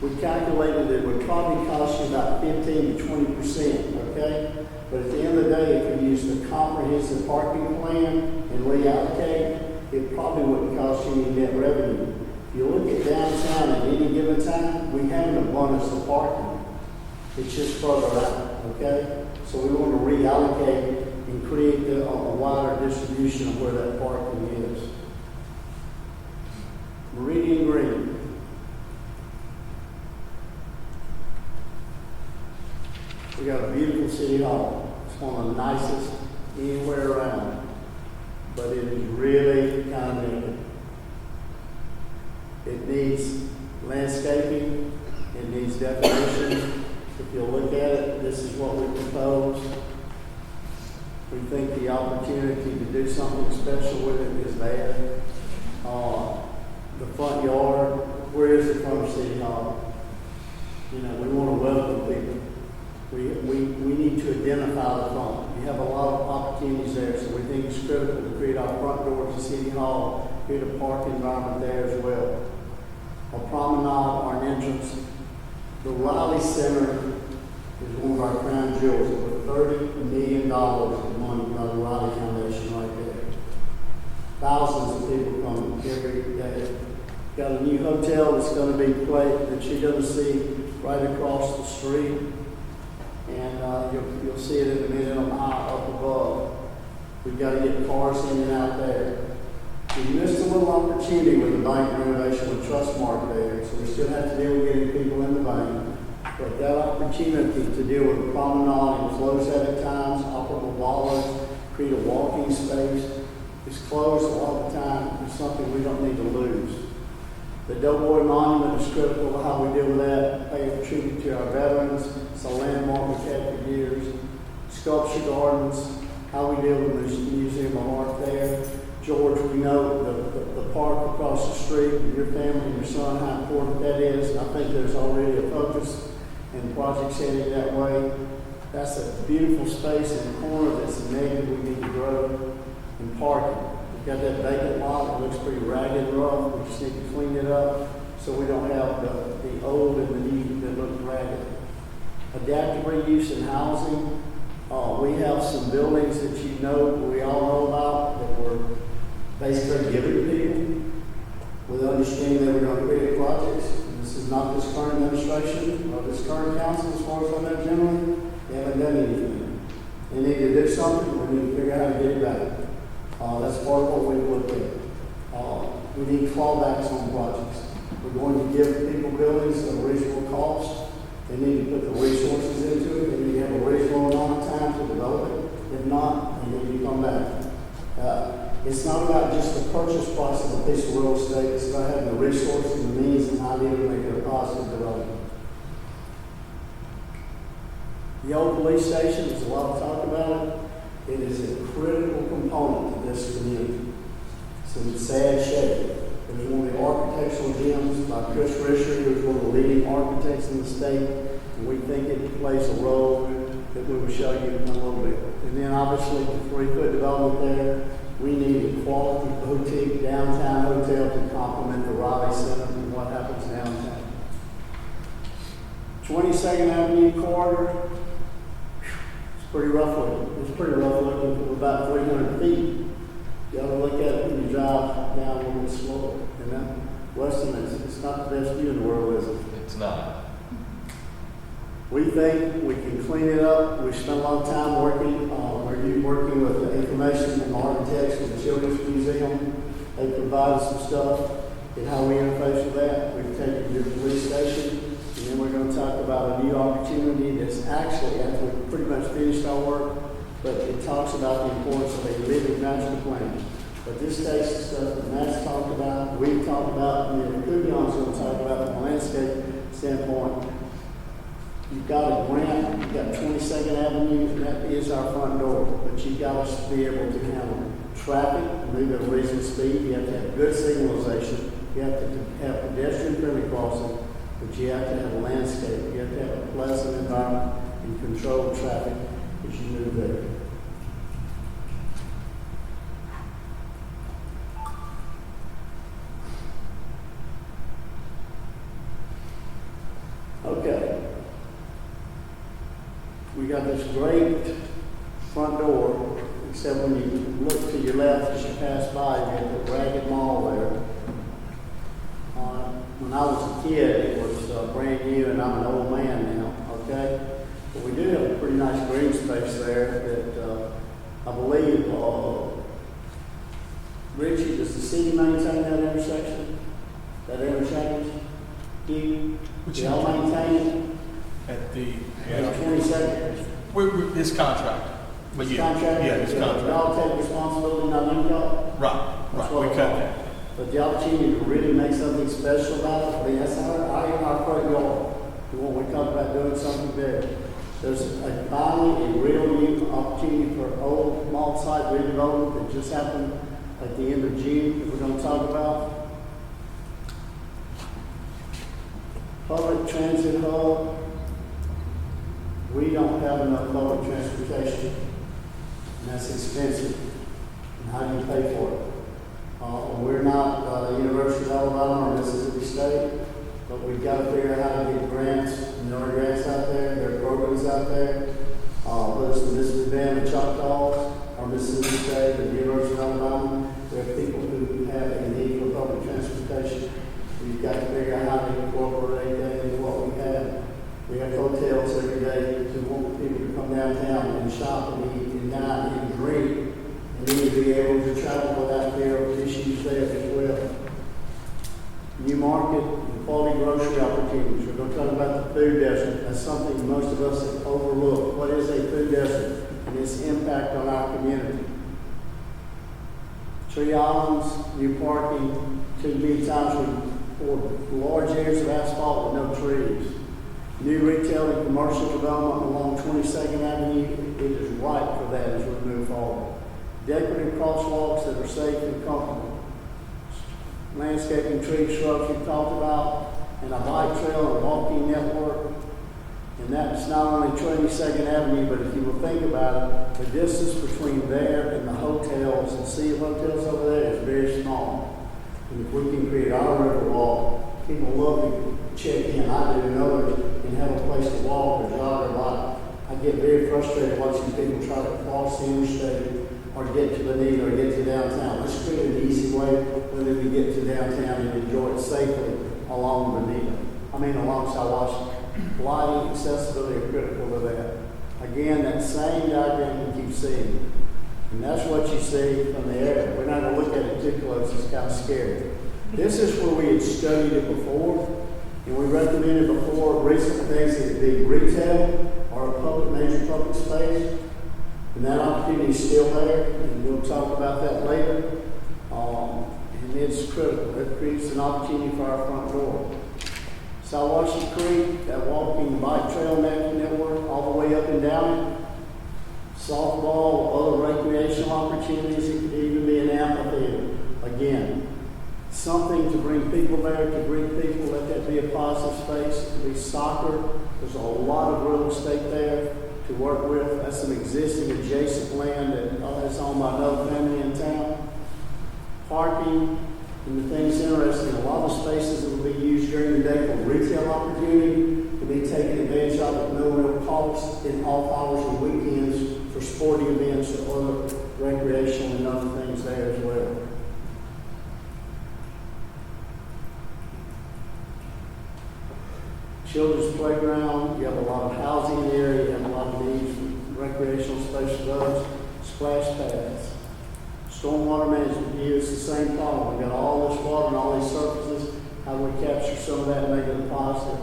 We calculated it would probably cost you about 15 to 20%, okay? But at the end of the day, if you use the comprehensive parking plan and reallocate, it probably wouldn't cost you any net revenue. If you look at downtown at any given time, we have an abundance of parking. It's just further out, okay? So we want to reallocate and create a wider distribution of where that parking is. Meridian Green. We got a beautiful city hall. It's one of the nicest anywhere around, but it is really kind of naked. It needs landscaping, it needs definition. If you'll look at it, this is what we propose. We think the opportunity to do something special with it is there. The front yard, where is the front of City Hall? You know, we want to welcome people. We need to identify the front. We have a lot of opportunities there, so we think it's critical to create our front door to City Hall, create a park environment there as well. A promenade or an entrance. The Riley Center is one of our crown jewels. Over $30 million of money by the Riley Foundation right there. Thousands of people come every day. Got a new hotel that's going to be played that you're going to see right across the street. And you'll see it in a minute on high up above. We've got to get cars in and out there. We missed a little opportunity with the bank renovation with Trustmark there, so we still have to deal with getting people in the bank. But that opportunity to deal with the promenade and close at at times, operable ballers, create a walking space, is closed a lot of the time. It's something we don't need to lose. The Doughboy Monument is critical to how we deal with that, pay a tribute to our veterans. It's a landmark we've had for years. Sculpture gardens, how we deal with the Museum of Art there. George, we know the park across the street, your family and your son, how important that is. I think there's already a focus and projects heading that way. That's a beautiful space in the corner that's a negative we need to grow. And parking. We've got that vacant lot, it looks pretty ragged and rough. We just need to clean it up so we don't have the old and the new that look ragged. Adaptive reuse in housing. We have some buildings that we all know about that we're basically giving to people with understanding that we're going to create projects. This is not this current administration or this current council, as far as I know generally. They haven't done anything. They need to do something, we need to figure out how to get it back. That's part of what we've looked at. We need clawbacks on projects. We're going to give people buildings at a reasonable cost. They need to put the resources into it. They need to have a reasonable amount of time to develop it. If not, they need to come back. It's not about just the purchase price of a piece of real estate. It's about having the resources and the means and how to make it a positive development. The old police station, there's a lot of talk about it. It is a critical component to this community. It's in sad shape. It was one of the architectural gems by Chris Risher, who was one of the leading architects in the state, and we think it plays a role that we will show you in a little bit. And then obviously the 3-foot development there, we need a quality boutique downtown hotel to complement the Riley Center and what happens downtown. 22nd Avenue corridor, pretty rough looking. It's pretty rough looking for about 300 feet. You ought to look at it when you drive down a little bit slower. You know, Weston, it's not the best view in the world, is it? It's not. We think we can clean it up. We spent a lot of time working. We're working with the information and architects with the Children's Museum. They provide us some stuff and how we interface with that. We've taken your police station. And then we're going to talk about a new opportunity that's actually, after we've pretty much finished our work, but it talks about the importance of a living master plan. But this takes the stuff that Matt's talked about, we've talked about, and then Kubyon's going to talk about from a landscape standpoint. You've got a grant, you've got 22nd Avenue, and that is our front door. But you've got to be able to handle traffic, move at a reasonable speed. You have to have good signalization. You have to have pedestrian-friendly crossing. But you have to have a landscape. You have to have a pleasant environment and control traffic as you move there. Okay. We got this great front door, except when you look to your left as you pass by, you have the ragged mall there. When I was a kid, it was brand new, and I'm an old man now, okay? But we do have a pretty nice green space there that, I believe, Richie, does the city maintain that intersection? That interchange? Do you, y'all maintain it? At the, At 22nd? it's contract, but It's yeah, contracted? yeah, it's contract. Y'all take responsibility, not them y'all? Right, That's right, what we I cut thought. that. But the opportunity to really make something special about it, I mean, that's our front yard. When we talk about doing something there, there's finally a real new opportunity for old mall site redevelopment that just happened at the end of June that we're gonna talk about. Public transit hub. We don't have enough public transportation, and that's expensive. And how do you pay for it? We're not University of Alabama or Mississippi State, but we've got to figure out how to get grants. And there are grants out there, there are programs out there. Whether it's the Mississippi Band of Choctaws or Mississippi State or the University of Alabama, we have people who have a need for public transportation. We've got to figure out how to incorporate that into what we have. We have hotels every day who want people to come downtown and shop and eat and dine and drink. And then to be able to travel without fear of issues there as well. New market and quality grocery opportunities. We're going to talk about the food desert. That's something most of us have overlooked. What is a food desert and its impact on our community? Tree islands, new parking, could be times for large areas of asphalt with no trees. New retail and commercial development along 22nd Avenue, it is ripe for that as we move forward. Decorative crosswalks that are safe and comfortable. Landscaping, trees, shrubs we talked about, and a bike trail and walking network. And that's not only 22nd Avenue, but if you will think about it, the distance between there and the hotels, the sea of hotels over there is very small. And if we can create our river walk, people love to check in, I do, and others, and have a place to walk or jog or bike. I get very frustrated watching people try to cross the interstate or get to the need or get to downtown. Let's create an easy way where they can get to downtown and enjoy it safely along Bonita. Along South Washington. Lighting, accessibility are critical to that. Again, that same diagram you keep seeing. And that's what you see from the air. We're not going to look at it too close, it's kind of scary. This is where we had studied it before, and we recommended before recent things that be retail or a major public space. And that opportunity is still there, and we'll talk about that later. And it's critical. It creates an opportunity for our front door. South Washington Creek, that walking bike trail network all the way up and down it. Softball, other recreational opportunities. It could even be an amphitheater. Again, something to bring people there, to bring people, let that be a positive space. It could be soccer. There's a lot of real estate there to work with. That's some existing adjacent land that is owned by another family in town. Parking, and the thing's interesting, a lot of spaces that will be used during the day for retail opportunity will be taken advantage of at no real cost in off hours and weekends for sporting events or other recreational and other things there as well. Children's playground, you have a lot of housing there, you have a lot of needs for recreational space for those. Splash pads. Stormwater management here is the same problem. We've got all this water and all these surfaces. How do we capture some of that and make it a positive?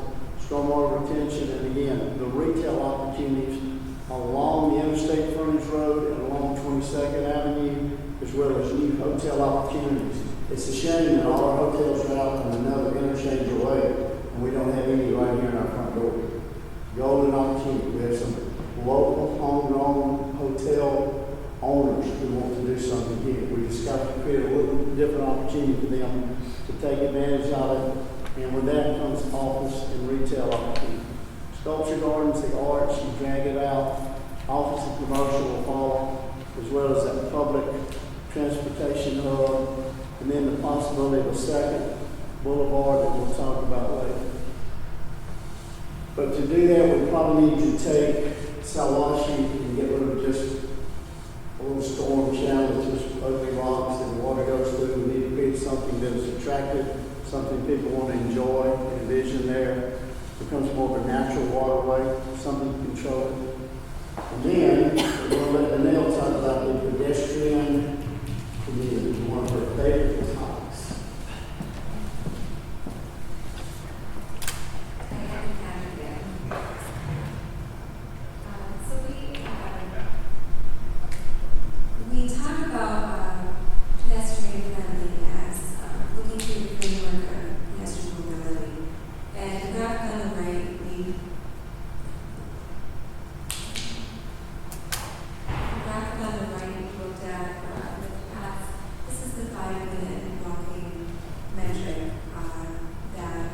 Stormwater retention, and again, the retail opportunities along the interstate frontage road and along 22nd Avenue, as well as new hotel opportunities. It's a shame that all our hotels are out in another interchange away, and we don't have any right here in our front door. Golden opportunity. We have some local homegrown hotel owners who want to do something here. We just got to create a little different opportunity for them to take advantage of it. And with that comes office and retail opportunity. Sculpture gardens, the arts, you drag it out. Office and commercial will follow, as well as that public transportation hub, and then the possibility of a second boulevard that we'll talk about later. But to do that, we probably need to take South Washington and get rid of just a little storm channel with just ugly rocks that the water goes through. We need to create something that is attractive, something people want to enjoy and envision there. It becomes more of a natural waterway. something to control it. And then, we'll let Danielle talk about the pedestrian community, one of her favorite topics. We talk about pedestrian friendly as looking through the framework of pedestrian mobility. And the graphic on the right, looked at the past. This is the 5-minute walking metric that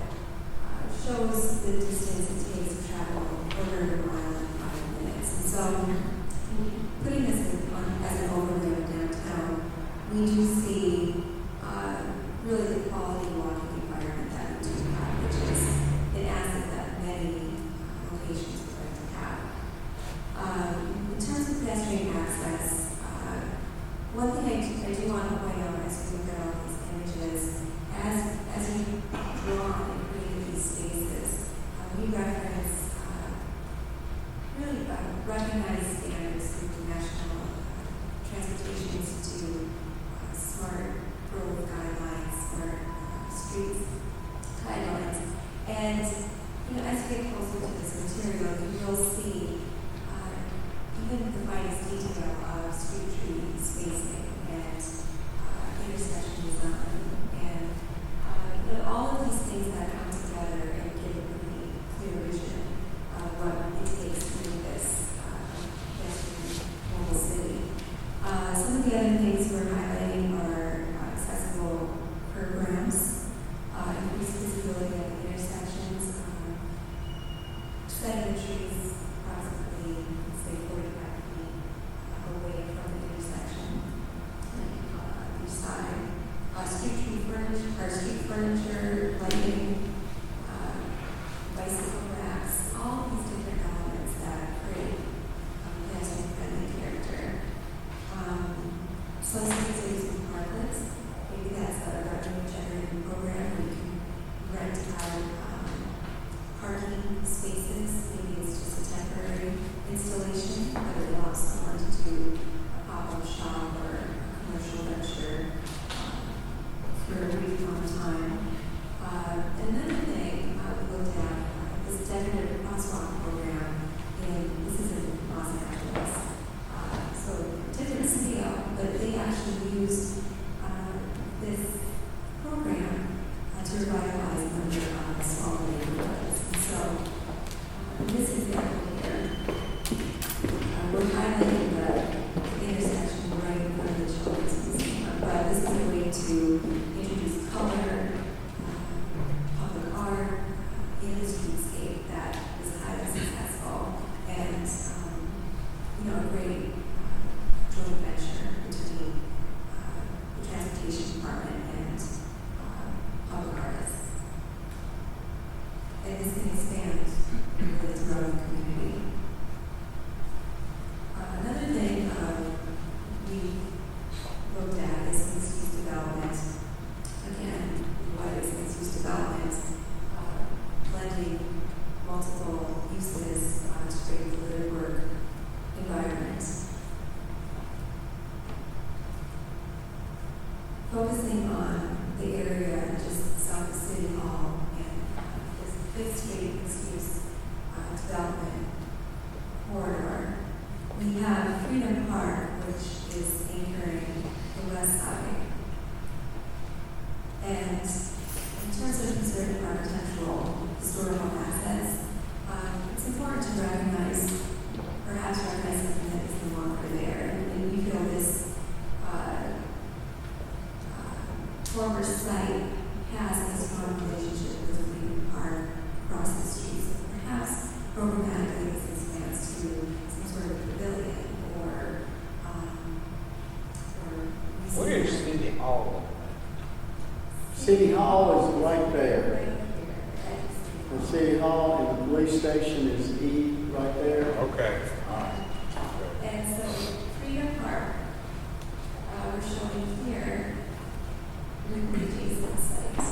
shows the distance it takes to travel over a mile in 5 minutes. And so, putting this as an overlay of downtown, we do see really the quality walking environment that we do have, which is an asset that many locations would like to have. In terms of pedestrian access, one thing I do want to point out as we look at all these images, as we draw and create these spaces, we reference really recognize standards through the National Transportation Institute, smart growth guidelines, smart streets guidelines. And as you get closer to this material, you will see even the finest detail of street tree spacing and intersection design. And all of these things that come together and give a pretty clear vision of what it takes to make this mobile city. Some of the other things we're highlighting are accessible programs, increased visibility at the intersections, setting the trees approximately, say, 45 feet away from the intersection on each side. Street furniture, lighting, bicycle racks, all of these different elements that create pedestrian-friendly character. Some cities use parklets. Maybe that's a revenue-generating program where you can rent out parking spaces. Maybe it's just a temporary installation, but it allows someone to do a pop-up shop or a commercial venture for a brief amount of time. Another thing we looked at is decorative crosswalk program, and this is in Los Angeles. So different scale, but they actually used this program to revitalize a number of small neighborhoods. And so this example here, we're highlighting the intersection right in front of the Children's Museum, but this is a way to introduce color, public art in the streetscape that is highly successful, and a great joint venture between the transportation department and public artists. And this can expand with its growing community. Another thing we looked at is mixed-use development. Again, what is mixed-use development? Blending multiple uses to create a good work environment. Focusing on the area just south of City Hall and this Fifth Street mixed-use development corridor. We have Freedom Park, which is anchoring the west side. And in terms of conservative architectural historical assets, it's important to perhaps recognize something that is no longer there. And we feel this former site has a strong relationship with Freedom Park across the street. So perhaps programmatically this expands to some sort of pavilion or Where is City Hall? City Hall is right there. The City Hall and the police station is right there. Okay, all right. And so Freedom Park, we're showing here with the adjacent sites.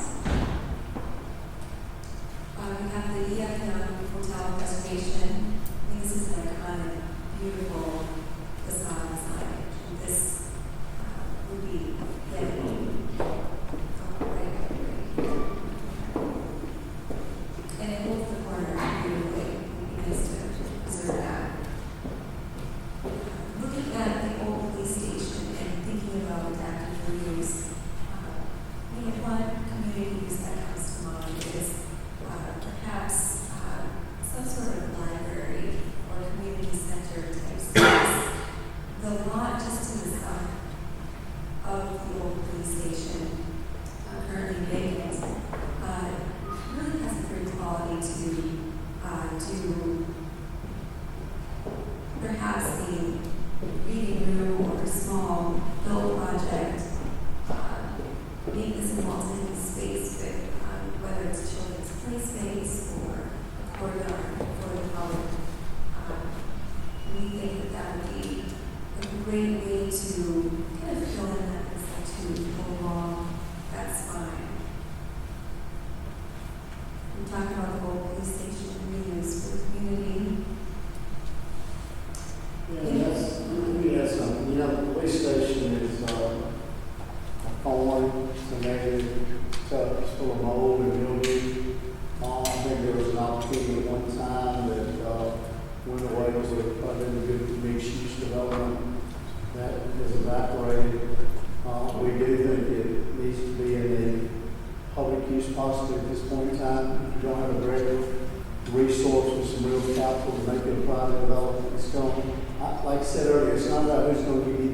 We have the EF Young Hotel Preservation at the old police station and thinking about adaptive reuse, one community use that comes to mind is perhaps some sort of library or community center type space. The lot just to the south of the old police station, currently vacant, really has a great quality to perhaps the reading room or a small build project, make this a multi-use space with, whether it's children's play space or a courtyard for the public. We think that that would be a great way to kind of fill in that to go along that spine. We talked about the old police station reuse for the community. Yeah, that's, we had some, you know, the police station is, fallen, it's a negative, it's full of mold and mildew. I think there was an opportunity at one time that, went away, was a good mixed use development that has evaporated. We do think it needs to be in a public use possibly at this point in time. If you don't have a great resource with some real capital to make it a private development, it's going, like I said earlier, it's not about who's going to give you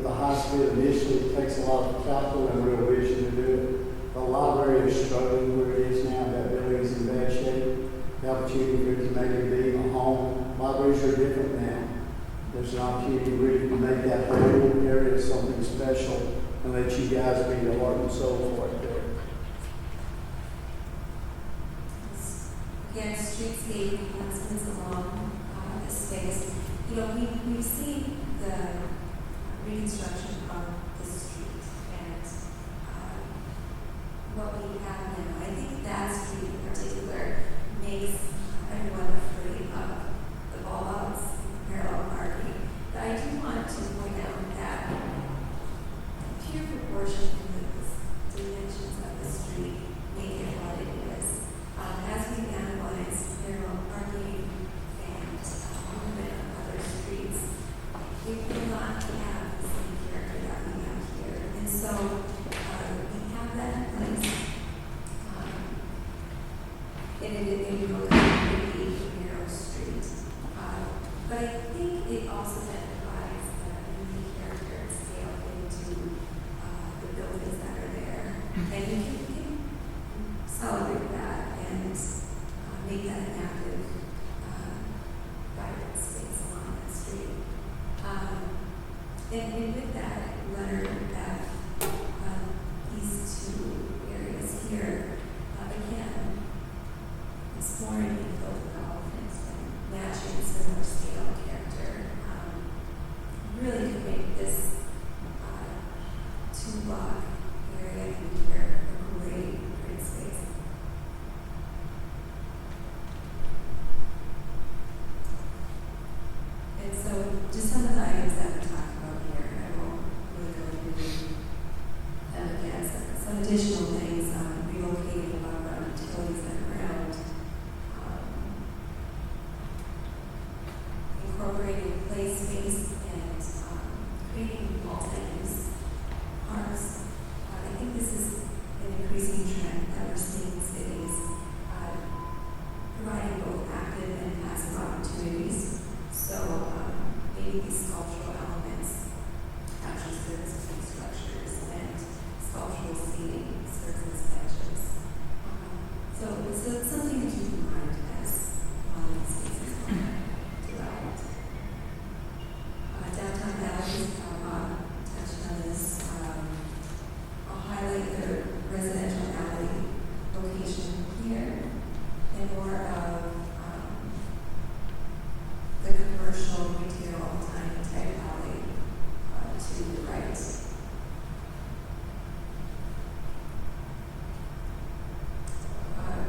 the highest bid initially. It takes a lot of capital and real vision to do it. But a lot of areas are struggling where it is now. That building is in bad shape. The opportunity for it to maybe be a home. Libraries are different now. There's an opportunity really to make that whole area something special and let you guys be the heart and soul for it there. Again, streetscape enhancements along this space. You know, we've seen the reconstruction of the street and what we have now. I think that street in particular makes everyone afraid of the ball outs, parallel parking. But I do want to point out that pure proportion in the dimensions of the street make it what it is. As we analyze parallel parking and movement of other streets, we will not have the same character that we have here. And so we have that in place. And it will be a narrow street. But I think it also then provides a unique character and scale into the buildings that are there. And we can celebrate that and make that an active vibrant space along that street. And with that, Leonard, that these two areas here, again, exploring the field development and matching similar scale character, really could make this 2-block area here a great space. And so, just some of the items that we talked about here, I won't really go into them again. Some additional things, relocating above-ground utilities underground, incorporating play space and creating multi-use parks. I think this is an increasing trend that we're seeing in cities, providing both active and passive opportunities. So maybe these sculptural elements actually serve as play structures and sculptural seating serves as benches. So it's something to keep in mind as these spaces are developed. Downtown Valley, touched on this. I'll highlight the residential alley location here and more of the commercial retail tiny type alley to the right.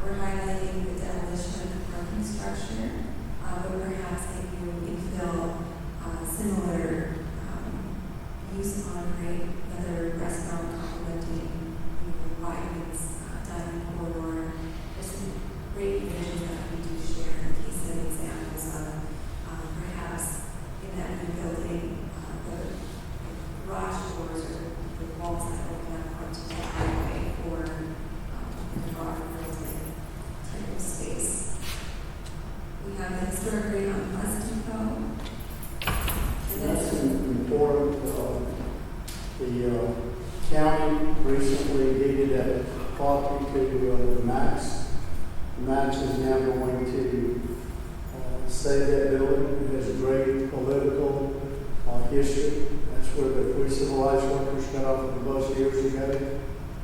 We're highlighting the demolition of the parking structure, but perhaps a new infill similar use on another restaurant complementing widenings, dining corridor. There's some great visions that we do share in case of examples of perhaps in that new building that property to the Max. Max is now going to save that building. It has a great political history. That's where the three civil rights workers got off of the bus years ago.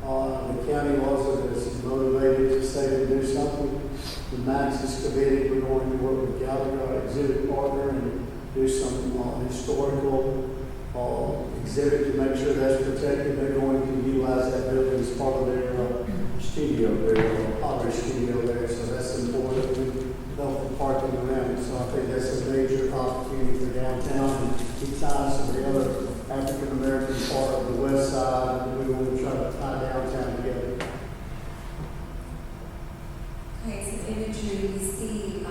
The county wasn't as motivated to say to do something. The Max is committed. We're going to work with Gallagher, our exhibit partner, and do some historical exhibit to make sure that's protected. They're going to utilize that building as part of their studio, their pottery studio there. So that's important. We develop the parking around it. So I think that's a major opportunity for downtown. And it ties to the other African American part of the west side, and we want to try to tie downtown together. Okay, so imagery, we see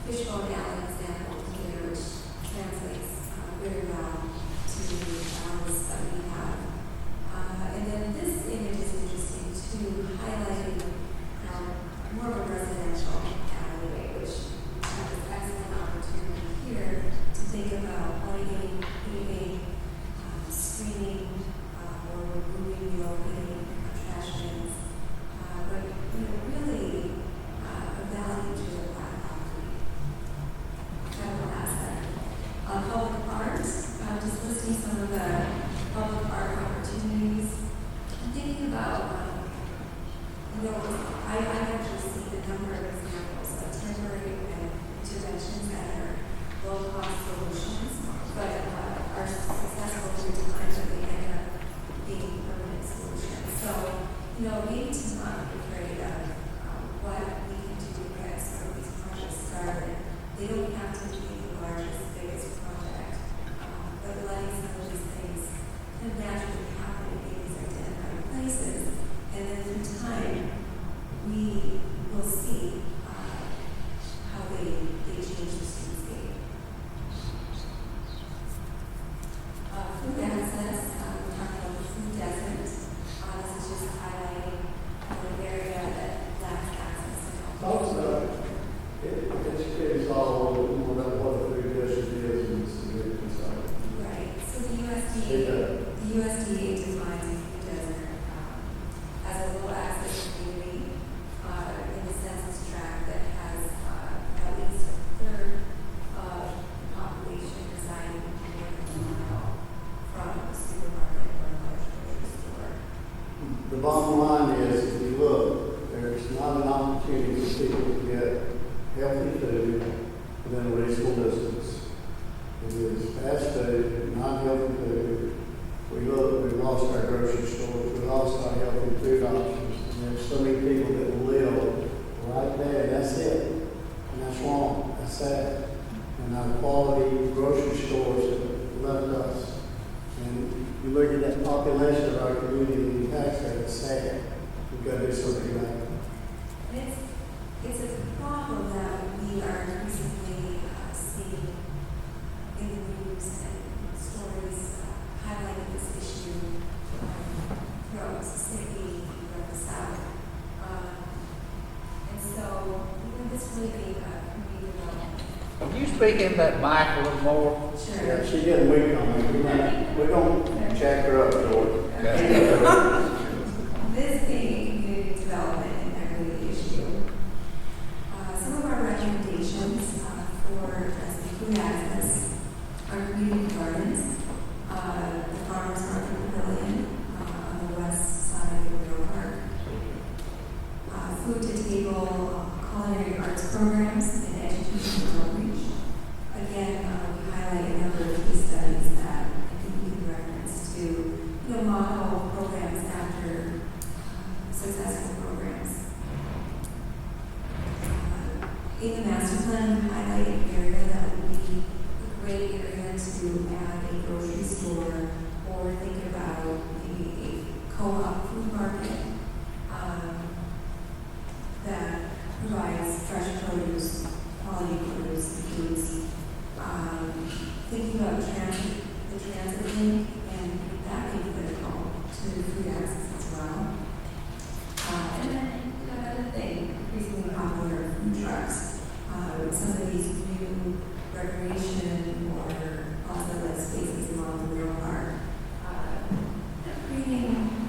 fishbone alley example here, which translates very well to the alleys that we have. And then this image is interesting too, highlighting more of a residential alleyway, which has an excellent opportunity here to think about lighting, paving, screening, or removing the opening trash bins. But really a value to the black property. Federal asset. Public art, just listing some of the public art opportunities. I'm thinking about, I actually see a number of examples of temporary interventions that are low-cost solutions, but are successful through time, but they end up being permanent solutions. So, maybe to not be afraid of what we can do to get some of these projects started. They don't have to be the largest, biggest project, but letting some of these things kind of naturally happen in these identified places, and then through time, we will see how they change the streetscape. Food access, we talked about the food desert. This is just highlighting an area that lacks access to health. Also, it's all more about what the food district is and it's Right. So the USDA defines the food desert as a low access community in the census tract that has at least a third of the population residing more than 1 mile from a supermarket or a large grocery store. The bottom line is, if you look, there's not an opportunity for people to get healthy food within a reasonable distance. It is fast food, not healthy food. We lost our grocery stores, we lost our healthy food options. And there's so many people that live right there, that's it. And that's wrong, that's sad. And our quality grocery stores have left us. And you look at that population of our community and the tax rate, it's sad. We've got to do something about it. It's a problem that we are increasingly seeing in the news and stories highlighting this issue throughout Mississippi, throughout the South. And so, this really being a community development. Can you speak in that mic a little more? Sure. Yeah, she getting weak on me. We're going to jack her up, George. This being a community development and equity issue, some of our recommendations for addressing food access are community gardens, the farmers market pavilion on the west side of the Rail Park, food to table culinary arts programs and education outreach. Again, we highlight a number of case studies that I think we can reference to, model programs after successful programs. In the master plan, we highlight an area that would be a great area to add a grocery store or think about maybe a co-op food market that provides fresh produce, quality produce, and foods. Thinking about the transit link, and that being critical to food access as well. And then another thing, increasingly popular food trucks. Some of these new recreation or plaza-like spaces along the Rail Park, creating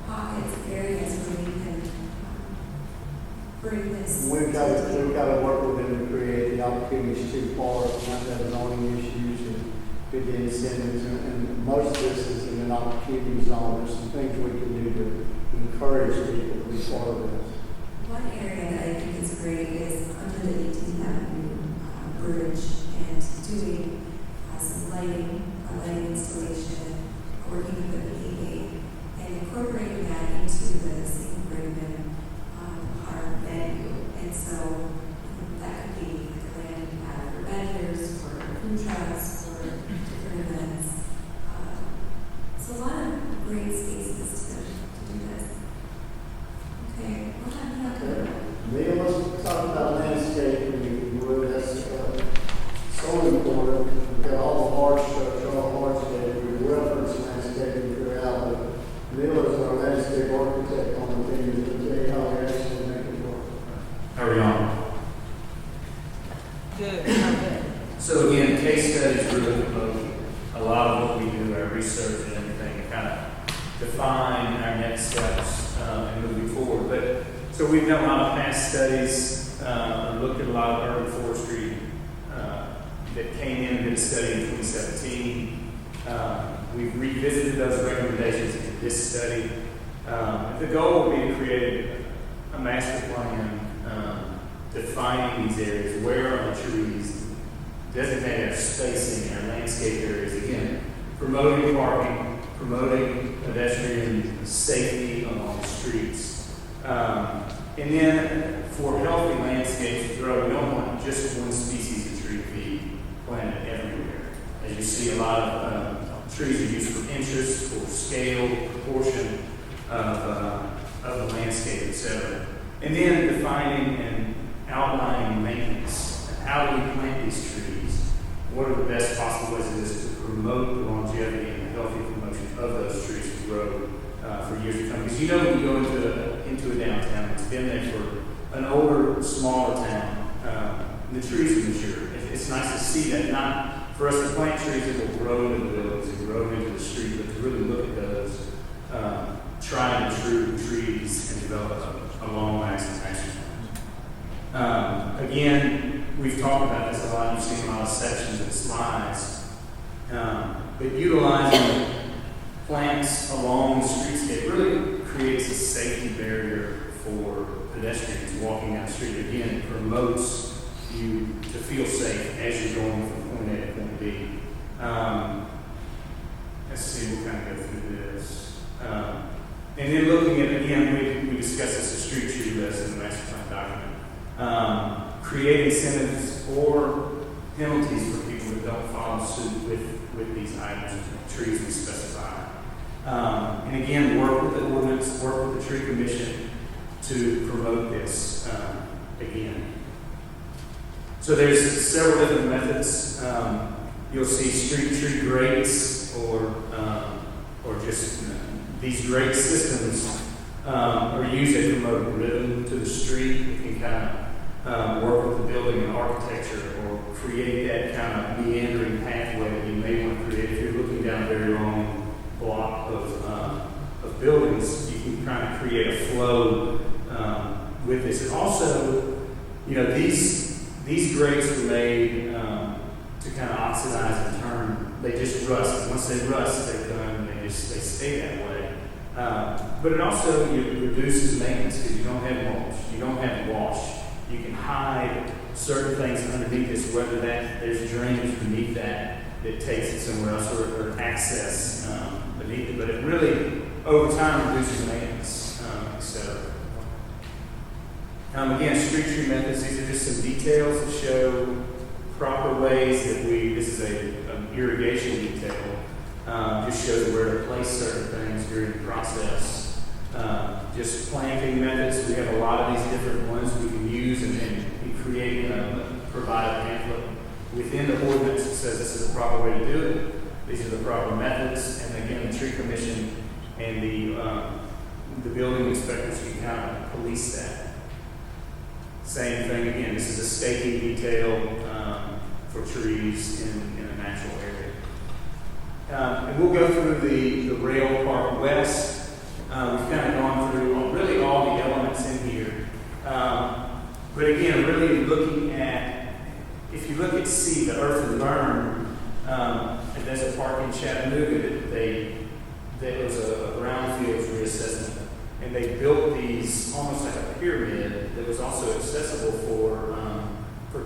pockets good incentives, and most of this is in an opportunity zone. There's some things we can do to encourage people to be part of this. One area that I think is great is under the 18th Avenue Bridge and doing some lighting installation, working with the PA, and incorporating that into the St. Brendan our venue. And so that could be like a landing pad for vendors, for food trucks, for different events. So a lot of great spaces to do this. Okay, we'll have you Okay. Neil, let's talk about landscaping. That's so important. We've got all the hard structure, all the hardscape. We reference landscaping throughout, but Neil is our landscape architect on the team. He'll tell you how we actually make it work. How are y'all? Good, good. So again, case studies really promote a lot of what we do, our research and everything, and kind of define our next steps and moving forward. But so we've done a lot of past studies, looked at a lot of urban forestry that came in and did a study in 2017. We've revisited those recommendations in this study. The goal will be to create a master plan defining these areas, where are the trees, designate our spacing, our landscape areas, again, promoting parking, promoting pedestrian safety along the streets. And then for healthy landscapes to grow, we don't want just one species of tree to be planted everywhere. As you see, a lot of trees are used for interest, for scale, proportion of the landscape, etc. And then defining and outlining maintenance. How do we plant these trees? What are the best possible ways of this to promote the longevity and the healthy promotion of those trees to grow for years to come? Because you know, when you go into a downtown, it's been there for an older, smaller town, the trees are mature. It's nice to see that, not for us to plant trees that will grow into the buildings and grow into the street, but to really look at those tried and true trees and develop a long-lasting action plan. Again, we've talked about this a lot. You've seen a lot of sections and slides. But utilizing plants along the streetscape really creates a safety barrier for pedestrians walking down the street. Again, it promotes you to feel safe as you're going from point A to point B. Let's see, we'll kind of go through this. And then looking at, again, we discussed this as street tree list in the master plan document. Create incentives or penalties for people that don't follow suit with these items, trees we specify. And again, work with the ordinance, work with the tree commission to promote this again. So there's several different methods. You'll see street tree grates or just these grate systems are used to promote rhythm to the street. You can kind of work with the building and architecture or create that kind of meandering pathway that you may want to create. If you're looking down a very long block of buildings, you can kind of create a flow with this. And also, you know, these grates were made to kind of oxidize and turn. They just rust. And once they rust, they're done. They stay that way. But it also reduces maintenance because you don't have mulch, you don't have wash. You can hide certain things underneath this, whether there's drainage beneath that takes it somewhere else, or access beneath it. But it really, over time, reduces maintenance, etc. Again, street tree methods. These are just some details that show proper ways that this is an irrigation detail. Just shows where to place certain things during the process. Just planting methods. We have a lot of these different ones we can use and create, provide a pamphlet within the ordinance that says this is the proper way to do it. These are the proper methods. And again, the tree commission and the building inspectors can kind of police that. Same thing again. This is a staking detail for trees in a natural area. And we'll go through the rail park west. We've kind of gone through really all the elements in here. But again, really looking at, if you look at C, the earth and burn, and there's a park in Chattanooga that was a brownfields reassessment. And they built these almost like a pyramid that was also accessible for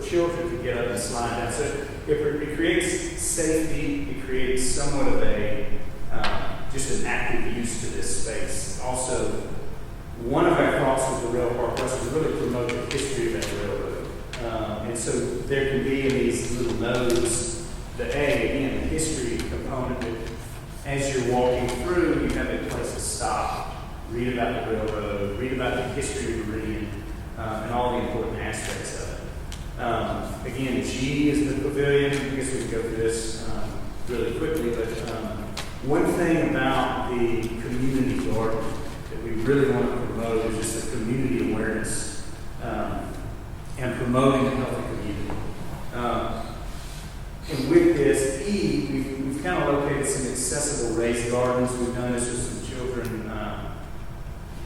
children to get up and slide down. So it creates safety, it creates somewhat of a just an active use to this space. Also, one of our thoughts with the rail park was to really promote the history of that railroad. And so there can be in these little nodes, again, the history component that as you're walking through, you have a place to stop, read about the railroad, read about the history of Meridian, and all the important aspects of it. Again, G is the pavilion. I guess we can go through this really quickly, but one thing about the community garden that we really want to promote is just the community awareness and promoting a healthy community. And with this, E, we've kind of located some accessible raised gardens. We've done this with some children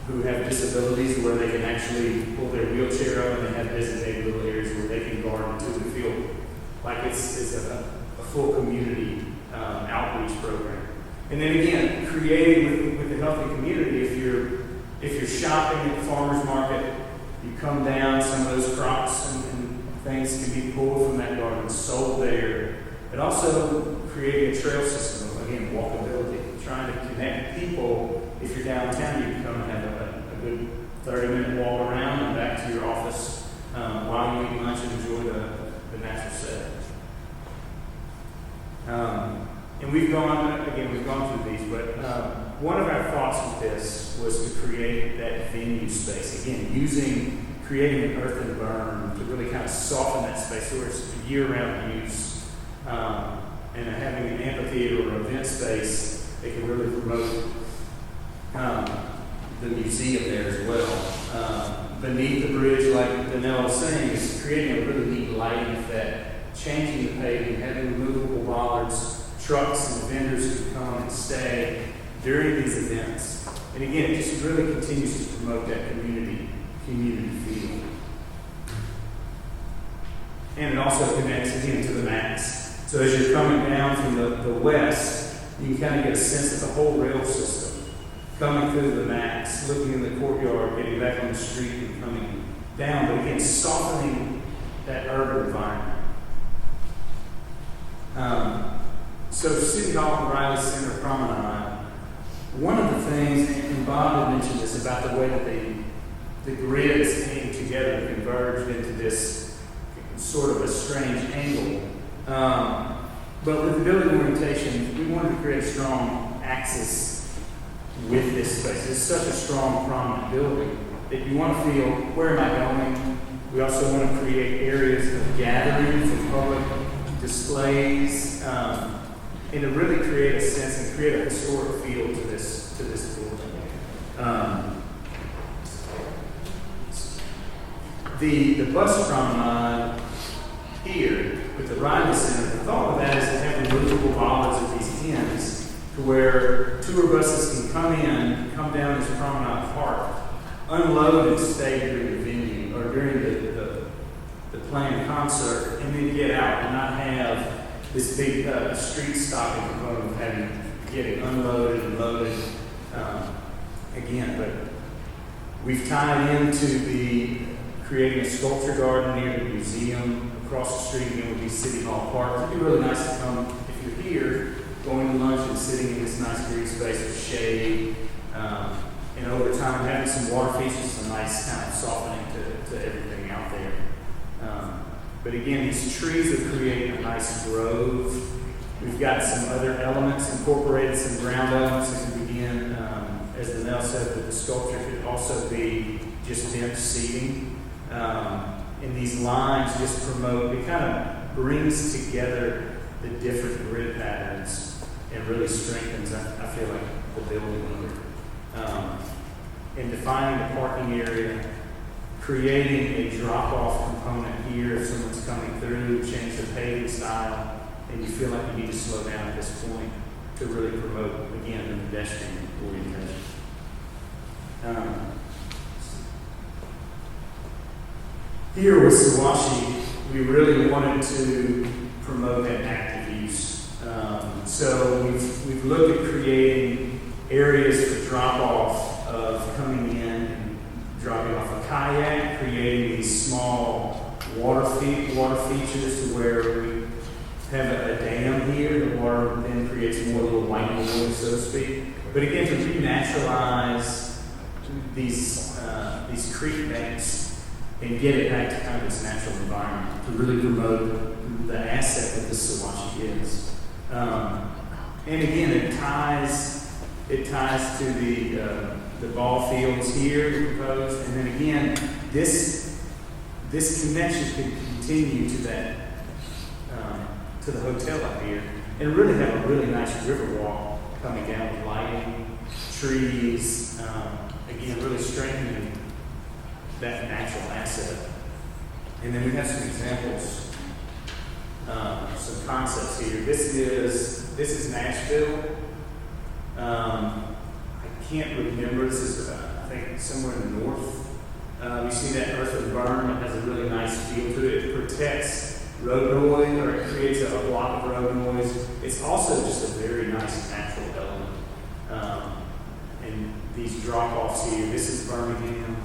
who have disabilities where they can actually pull their wheelchair up and they have designated little areas where they can garden too and feel like it's a full community outreach program. And then again, creating with a healthy community, if you're shopping at the farmer's market, you come down, some of those crops and things can be pulled from that garden, sold there. But also creating a trail system, again, walkability, trying to connect people. If you're downtown, you can come and have a good 30-minute walk around and back to your office while you eat lunch and enjoy the natural setting. And we've gone through these, but one of our thoughts with this was to create that venue space. Again, creating an earthen berm to really kind of soften that space so it's year-round use. And having an amphitheater or event space that can really promote the museum there as well. Beneath the bridge, like Danelle was saying, is creating a really neat lighting effect, changing the paving, having removable bollards, trucks and vendors who come and stay during these events. And again, it just really continues to promote that community feel. And it also connects again to the max. So as you're coming down from the west, you can kind of get a sense of the whole rail system coming through the max, looking in the courtyard, getting back on the street and coming down, but again, softening that urban environment. So City Hall and Riley Center Promenade, one of the things, and Bob had mentioned this about the way that the grids came together and converged into this sort of a strange angle. But with the building orientation, we wanted to create a strong axis with this space. It's such a strong, prominent building that you want to feel, where am I going? We also want to create areas of gathering for public displays, and to really create a sense and create a historic feel to this building. The bus promenade here with the Riley Center, the thought of that is to have removable bollards at these ends to where tour buses can come in, come down this promenade park, unload and stay during the venue or during the planned concert, and then get out and not have this big street stopping component of getting unloaded and loaded again. But we've tied into creating a sculpture garden near the museum. Across the street again would be City Hall Park. It'd be really nice to come, if you're here, going to lunch and sitting in this nice green space with shade, and over time having some water features, some nice kind of softening to everything out there. But again, these trees are creating a nice grove. We've got some other elements, incorporated some ground elements that can begin, as Danelle said, that the sculpture could also be just bench seating. And these lines just promote, it kind of brings together the different grid patterns and really strengthens, I feel like, the building. And defining the parking area, creating a drop-off component here if someone's coming through, change the paving style, and you feel like you need to slow down at this point to really promote, again, the pedestrian orientation. Here with Sawashi, we really wanted to promote that active use. So we've looked at creating areas for drop-off of coming in and dropping off a kayak, creating these small water features to where we have a dam here. The water then creates more little white noise, so to speak. But again, to renaturalize these creek banks and get it back to kind of its natural environment, to really promote the asset that the Sawachi is. And again, it ties to the ball fields here proposed, and then again, this connection can continue to that to the hotel up here, and really have a really nice river walk coming down with lighting, trees, again, really strengthening that natural asset. And then we have some examples, some concepts here. This is Nashville. I can't remember. This is I think somewhere in the north. You see that earthen berm. It has a really nice feel to it. It protects road noise, or it creates a block of road noise. It's also just a very nice natural element. And these drop-offs here. This is Birmingham.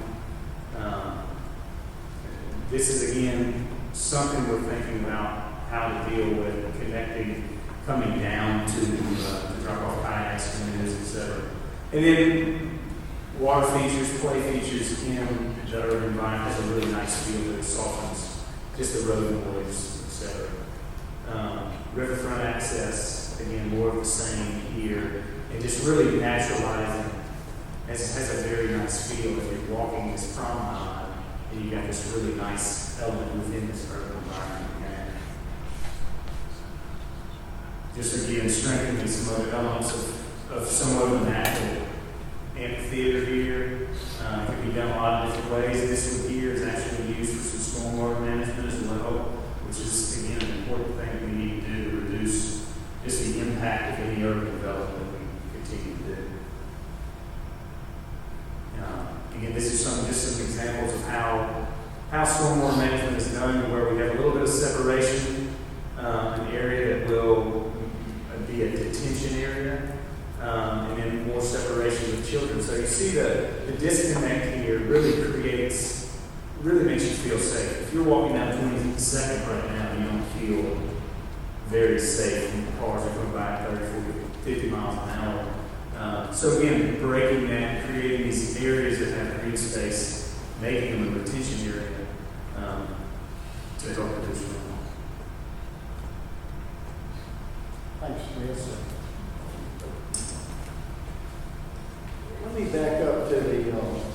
This is again something we're thinking about how to deal with connecting, coming down to drop-off kayaks, canoes, etc. And then water features, play features in the urban environment has a really nice feel that softens just the road noise, etc. Riverfront access, again, more of the same here, and just really naturalizing. Has a very nice feel if you're walking this promenade, and you got this really nice element within this urban environment. Just again, strengthening some other elements of somewhat of a natural amphitheater here. Can be done a lot of different ways. This one here is actually used for some stormwater management as well, which is, again, an important thing we need to do to reduce just the impact of any urban development we continue to do. Again, this is just some examples of how stormwater management is done, where we have a little bit of separation, an area that will be a detention area, and then more separation with children. So you see the disconnect here really makes you feel safe. If you're walking down 22nd right now, you don't feel very safe when the cars are going by 30, 40, 50 miles an hour. So again, breaking that, creating these areas that have green space, making them a retention area to help reduce runoff. Thanks, Chris. Let me back up to the New Orleans,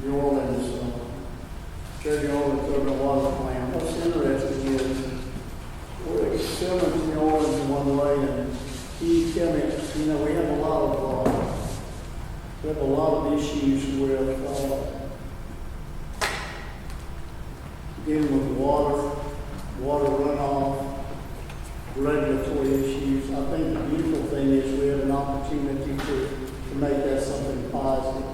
New Orleans urban water plan. What's interesting is we're similar to New Orleans in one way, and he tell me, we have a lot of issues with dealing with water runoff, regulatory issues. I think the beautiful thing is we have an opportunity to make that something positive.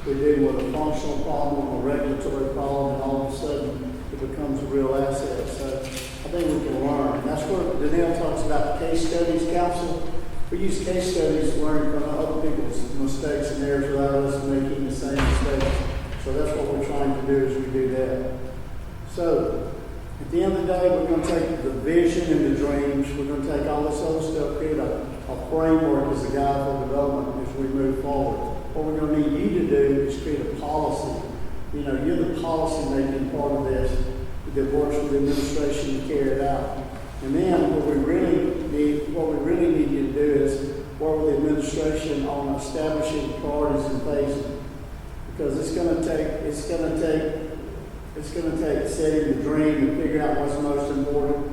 We deal with a functional problem, a regulatory problem, and all of a sudden it becomes a real asset. So I think we can learn. And that's where Danielle talks about the case studies council. We use case studies to learn from other people's mistakes and errors without us making the same mistakes. So that's what we're trying to do as we do that. So at the end of the day, we're going to take the vision and the dreams. We're going to take all this other stuff, create a framework as a guide for development as we move forward. What we're going to need you to do is create a policy. You're the policy making part of this that works with the administration to carry it out. And then what we really need you to do is work with the administration on establishing priorities and phasing. Because it's going to take setting the dream and figuring out what's most important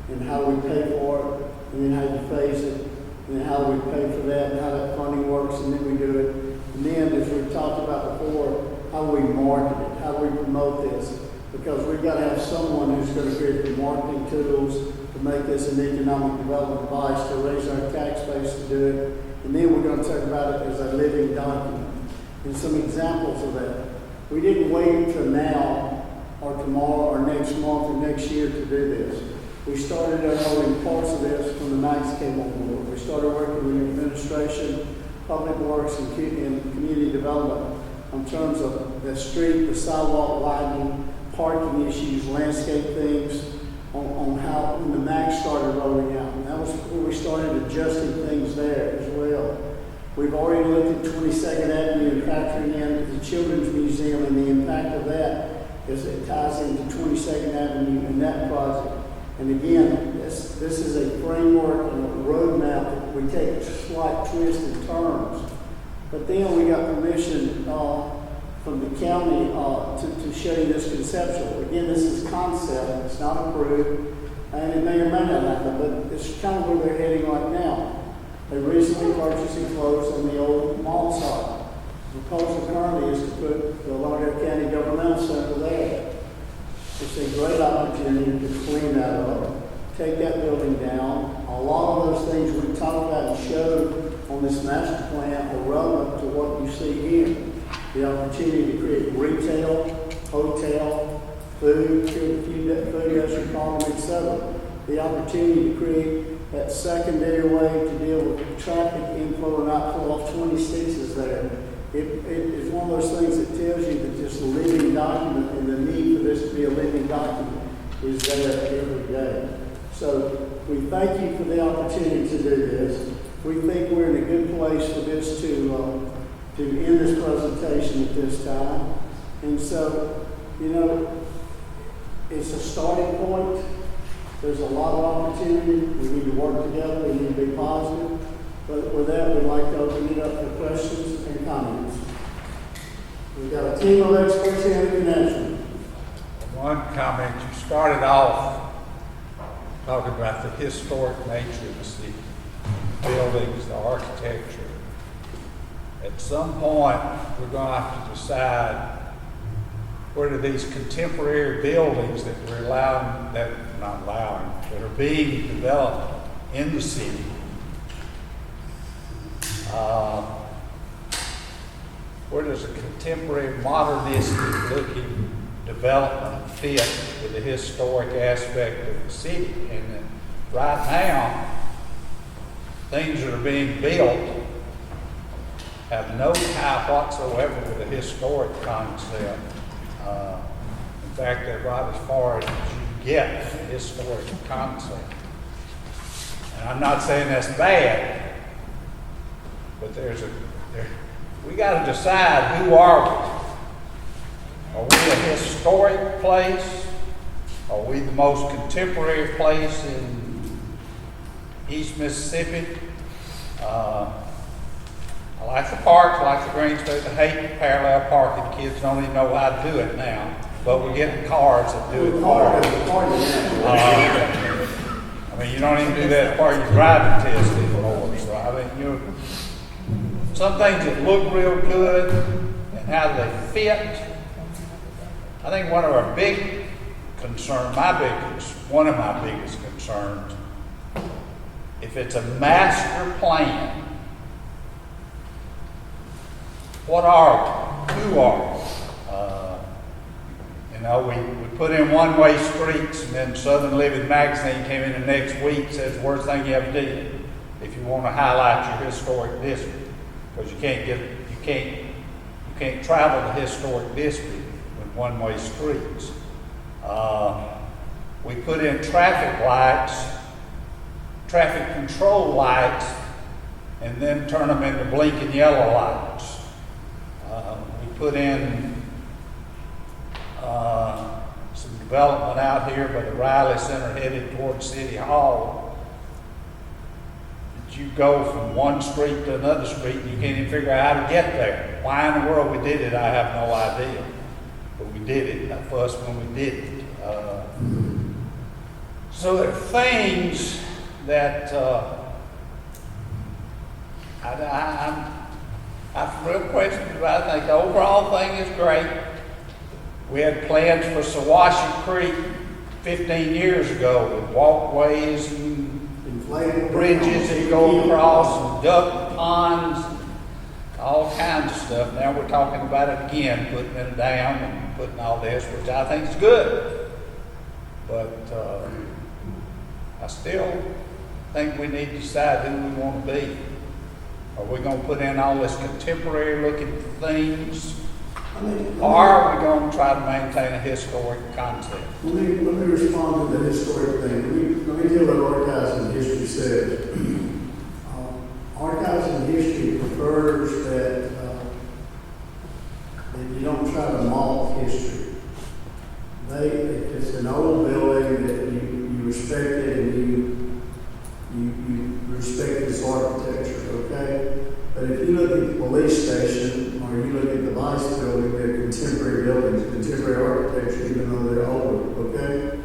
and how we pay for it, and then how you phase it, and then how we pay for that, and how that funding works, and then we do it. And then, as we've talked about before, how we market it, how we promote this. Because we've got to have someone who's going to create the marketing tools to make this an economic development device, to raise our tax base to do it. And then we're going to talk about it as a living document. And some examples of that. We didn't wait until now or tomorrow or next month or next year to do this. We started owning parts of this when the Knights came on board. We started working with administration, public works, and community development in terms of the street, the sidewalk widening, parking issues, landscape things, on how when the MAC started rolling out. And that was where we started adjusting things there as well. We've already looked at 22nd Avenue and factoring in the Children's Museum and the impact of that as it ties into 22nd Avenue and that project. And again, this is a framework and a roadmap that we take slight twists and turns. But then we got permission from the county to show you this conceptual. Again, this is concept, it's not approved, and it may or may not happen, but it's kind of where they're heading right now. They recently purchased and closed on the old mall site. The proposal currently is to put the Lauderdale County Governmental Center there. It's a great opportunity to clean that up, take that building down. A lot of those things we talked about and showed on this master plan are relevant to what you see here. The opportunity to create retail, hotel, food, food gastronomy, etc. The opportunity to create that secondary way to deal with traffic inflow and outflow off 26 is there. It is one of those things that tells you that this living document and the need for this to be a living document is there every day. So we thank you for the opportunity to do this. We think we're in a good place for this to end this presentation at this time. And so, you know, it's a starting point. There's a lot of opportunity. We need to work together. We need to be positive. But with that, we'd like to open it up for questions and comments. We've got a team of experts here in the nation. One comment, you started off talking about the historic nature of the city, buildings, the architecture. At some point, we're going to have to decide where do these contemporary buildings that we're that are being developed in the city, where does a contemporary modernistic looking development fit with the historic aspect of the city? And right now, things that are being built have no tie whatsoever with the historic concept. In fact, they're right as far as you get the historic concept. And I'm not saying that's bad, but we got to decide who are we. Are we a historic place? Are we the most contemporary place in East Mississippi? I like the parks, I like the green space. I hate parallel parking. Kids don't even know how to do it now, but we're getting cars that do it for us. I mean, you don't even do that part of your driving test anymore. So I mean, some things that look real good and how they fit. I think one of our big concerns, one of my biggest concerns, if it's a master plan, what are we? Who are we? We put in one-way streets, and then Southern Living magazine came in the next week and says the worst thing you ever did if you want to highlight your historic district, because you can't travel the historic district with one-way streets. We put in traffic lights, traffic control lights, and then turn them into blinking yellow lights. We put in some development out here by the Riley Center headed towards City Hall. That you go from one street to another street and you can't even figure out how to get there. Why in the world we did it, I have no idea. But we did it. I fussed when we did it. So there are things that I have real questions about. I think the overall thing is great. We had plans for Sawashi Creek 15 years ago with walkways and bridges that go across and duck ponds, and all kinds of stuff. Now we're talking about it again, putting it down and putting all this, which I think is good. But I still think we need to decide who we want to be. Are we gonna put in all this contemporary looking things? Or are we gonna try to maintain a historic concept? Let me respond to the historic thing. Let me tell you what Archives and History says. Archives and History prefers that you don't try to mock history. If it's an old building that you respect it and you respect its architecture, okay? But if you look at the police station or you look at the Vice building, they're contemporary buildings, contemporary architecture, even though they're older, okay?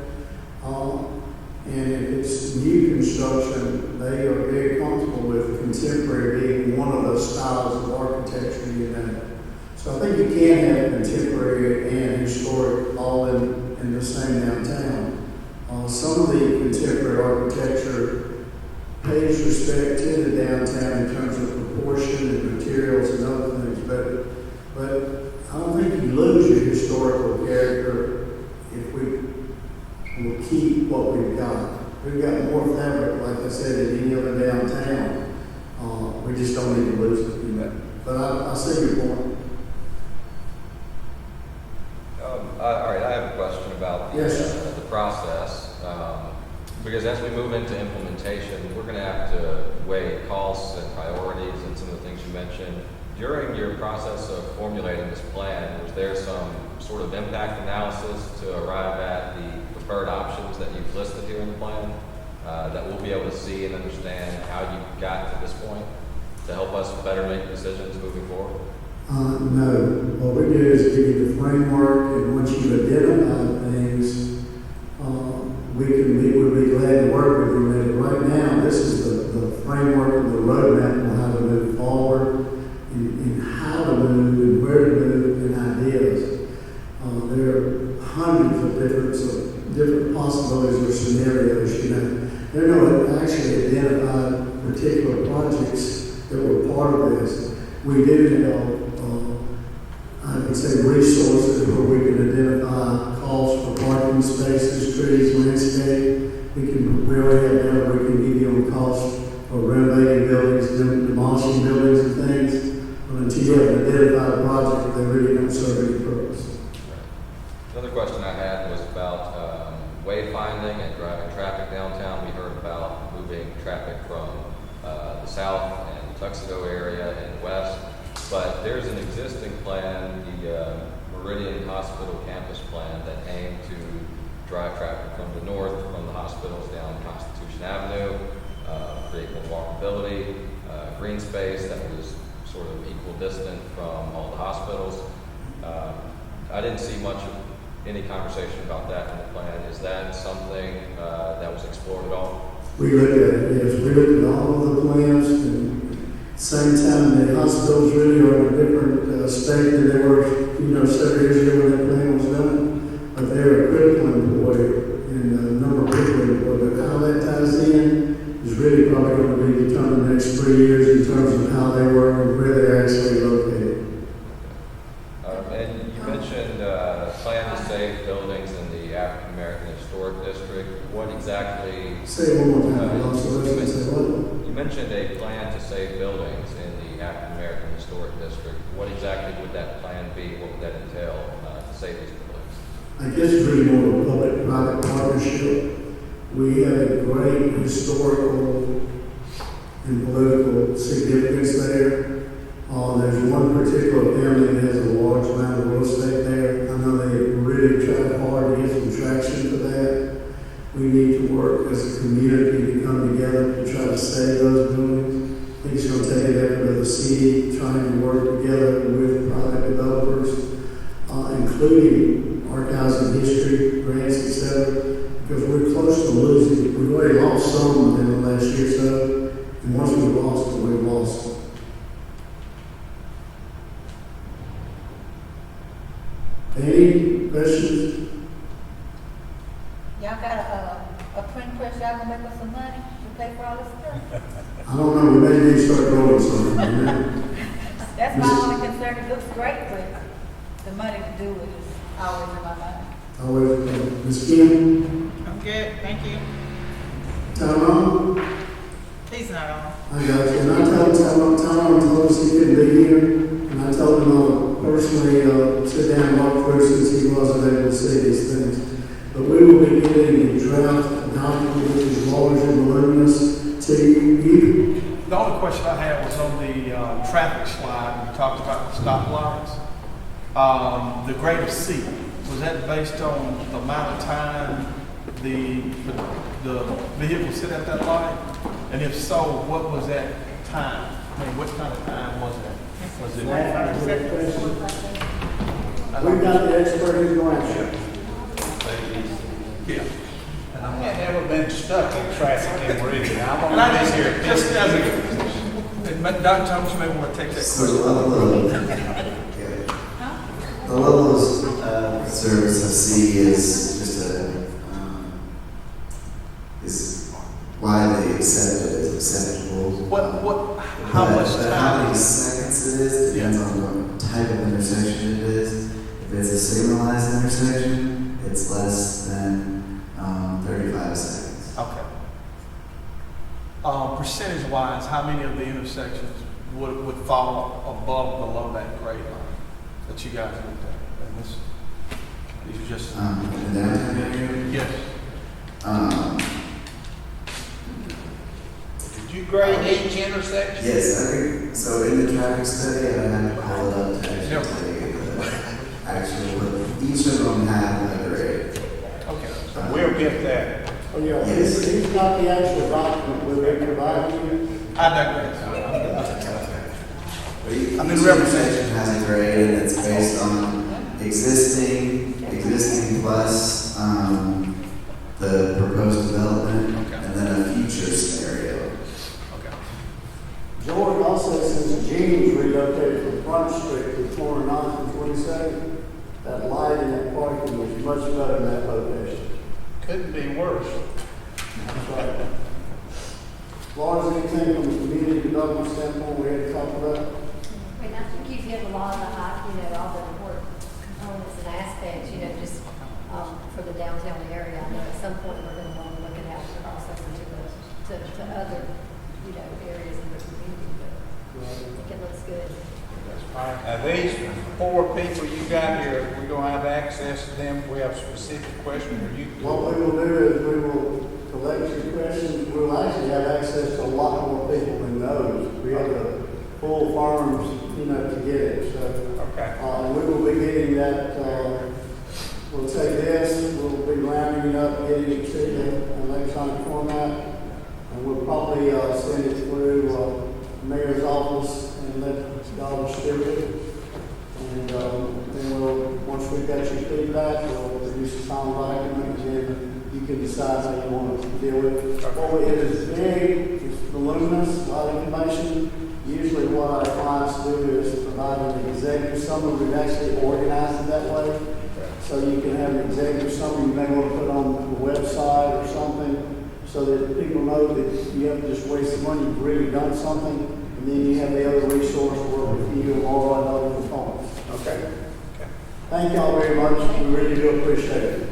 And if it's new construction, they are very comfortable with contemporary being one of those styles of architecture, you know. So I think you can have contemporary and historic all in the same downtown. Some of the contemporary architecture pays respect to the downtown in terms of proportion and materials and other things, but I don't think you lose your historical character if we will keep what we've got. We've got more fabric, like I said, in any other downtown. We just don't need to lose it, you know. But I see your point. All right, I have a question about the, Yes. The process. Because as we move into implementation, we're going to have to weigh costs and priorities and some of the things you mentioned. During your process of formulating this plan, was there some sort of impact analysis to arrive at the preferred options that you've listed here in the plan that we'll be able to see and understand how you got to this point to help us better make decisions moving forward? No. What we do is give you the framework, and once you identify things, we would be glad to work with you. And right now, this is the framework and the roadmap on how to move forward, and how to move, and where to move, and ideas. There are hundreds of different possibilities or scenarios, you know. There are no actually identified particular projects that were part of this. We do have, I would say, resources where we can identify costs for parking spaces, trees, landscape. We already have now, we can give you on costs for renovating buildings, demolishing buildings and things. But until you have an identified project, they really don't serve any purpose. Another question I had was about wayfinding and driving traffic downtown. We heard about moving traffic from the south and Tuxedo area and west, but there's an existing plan, the Meridian Hospital Campus Plan, that aimed to drive traffic from the north, from the hospitals down Constitution Avenue, create more walkability, green space that was sort of equal distant from all the hospitals. I didn't see much of any conversation about that in the plan. Is that something that was explored at all? We looked at it, yes. We looked at all of the plans, and at the same time, the hospitals really are in a different state than they were, several years ago when that plan was done. But they're a critical employer, and a number of people employed. But how that ties in is really probably going to be determined in the next 3 years in terms of how they work and where they're actually located. And you mentioned plan to save buildings in the African American Historic District. What exactly? Say it one more time. You mentioned a plan to save buildings in the African American Historic District. What exactly would that plan be? What would that entail to save these buildings? I guess it's really more of a public-private partnership. We have a great historical and political significance there. There's one particular family that has a large amount of real estate there. I know they really tried hard to get some traction for that. We need to work as a community to come together to try to save those buildings. I think it's going to take an effort of the city trying to work together with private developers, including archives and history, grants, etc. Because we're close to losing. We've already lost some within the last year or so, and once we've lost them, we've lost them. Any questions? Y'all got a print press, y'all gonna make us some money to pay for all this stuff? I don't know, we may need to start growing something, you know? That's my only concern. It looks great, but the money to do it is always in my mind. Ms. Kim? I'm good, thank you. Tyrone? He's not on. I got you. And I told Tyrone told us he couldn't be here. And I told him I'll personally sit down and walk through since he wasn't able to see these things. But we will be getting a draft document which is large and voluminous to you. The only question I had was on the traffic slide. We talked about the stoplights. The grade of C, was that based on the amount of time the vehicle sit at that light? And if so, what was that time? I mean, what kind of time was that? Was it 45 seconds? We've got the expert who's going to answer. Yeah. I've never been stuck in traffic in Meridian. I've And I only been here. just as a, Dr. Thomas, you may want to take that So question. the level of service of C is just is widely accepted as acceptable. How much But how time? many seconds it is depends on what type of intersection it is. If it's a signalized intersection, it's less than 35 seconds. Okay. Percentage wise, how many of the intersections would fall above, below that grade line that you guys looked at? And this, these are just. In the downtown area? Yes. Did you grade each intersection? Yes, I think, so in the traffic study, I had to pull it up to actually tell you the actual, each of them have a grade. Okay, so we'll get that. Oh, yeah, Yes. he's got the actual document we've been providing you. I digress. Each I'm in representation. intersection has a grade, and it's based on existing plus the proposed development, Okay. and then a future scenario. Okay. Jordan also, since Gene's relocated from Front Street to corner 9th and 22nd, that light in that parking was much better in that location. Couldn't be worse. That's right. As far as anything from a community development standpoint, we had to talk about. I mean, I think you've hit a lot of the high, all the important components and aspects, just for the downtown area. I know at some point we're going to want to look at how to process into to other, areas in the community. But I think it looks good. Now, these 4 people you got here, we're gonna have access to them. We have specific questions, or you? What we will do is we will collect your questions. We'll actually have access to a lot more people than those. We have the full farms, to get it. So, Okay. we will be getting that. We'll take this. We'll be rounding it up, getting it to the electronic format, and we'll probably send it through the mayor's office and let y'all distribute it. And then once we've got your feedback, we'll produce a final document, and then you can decide how you want to deal with it. It is big, it's voluminous, a lot of information. Usually what our clients do is provide an executive summary. We've actually organized it that way. So you can have an executive summary you may want to put on the website or something, so that people know that you haven't just wasted money, you've really done something. And then you have the other resource to work with you and Laura and other components. Okay? Thank y'all very much. We really do appreciate it.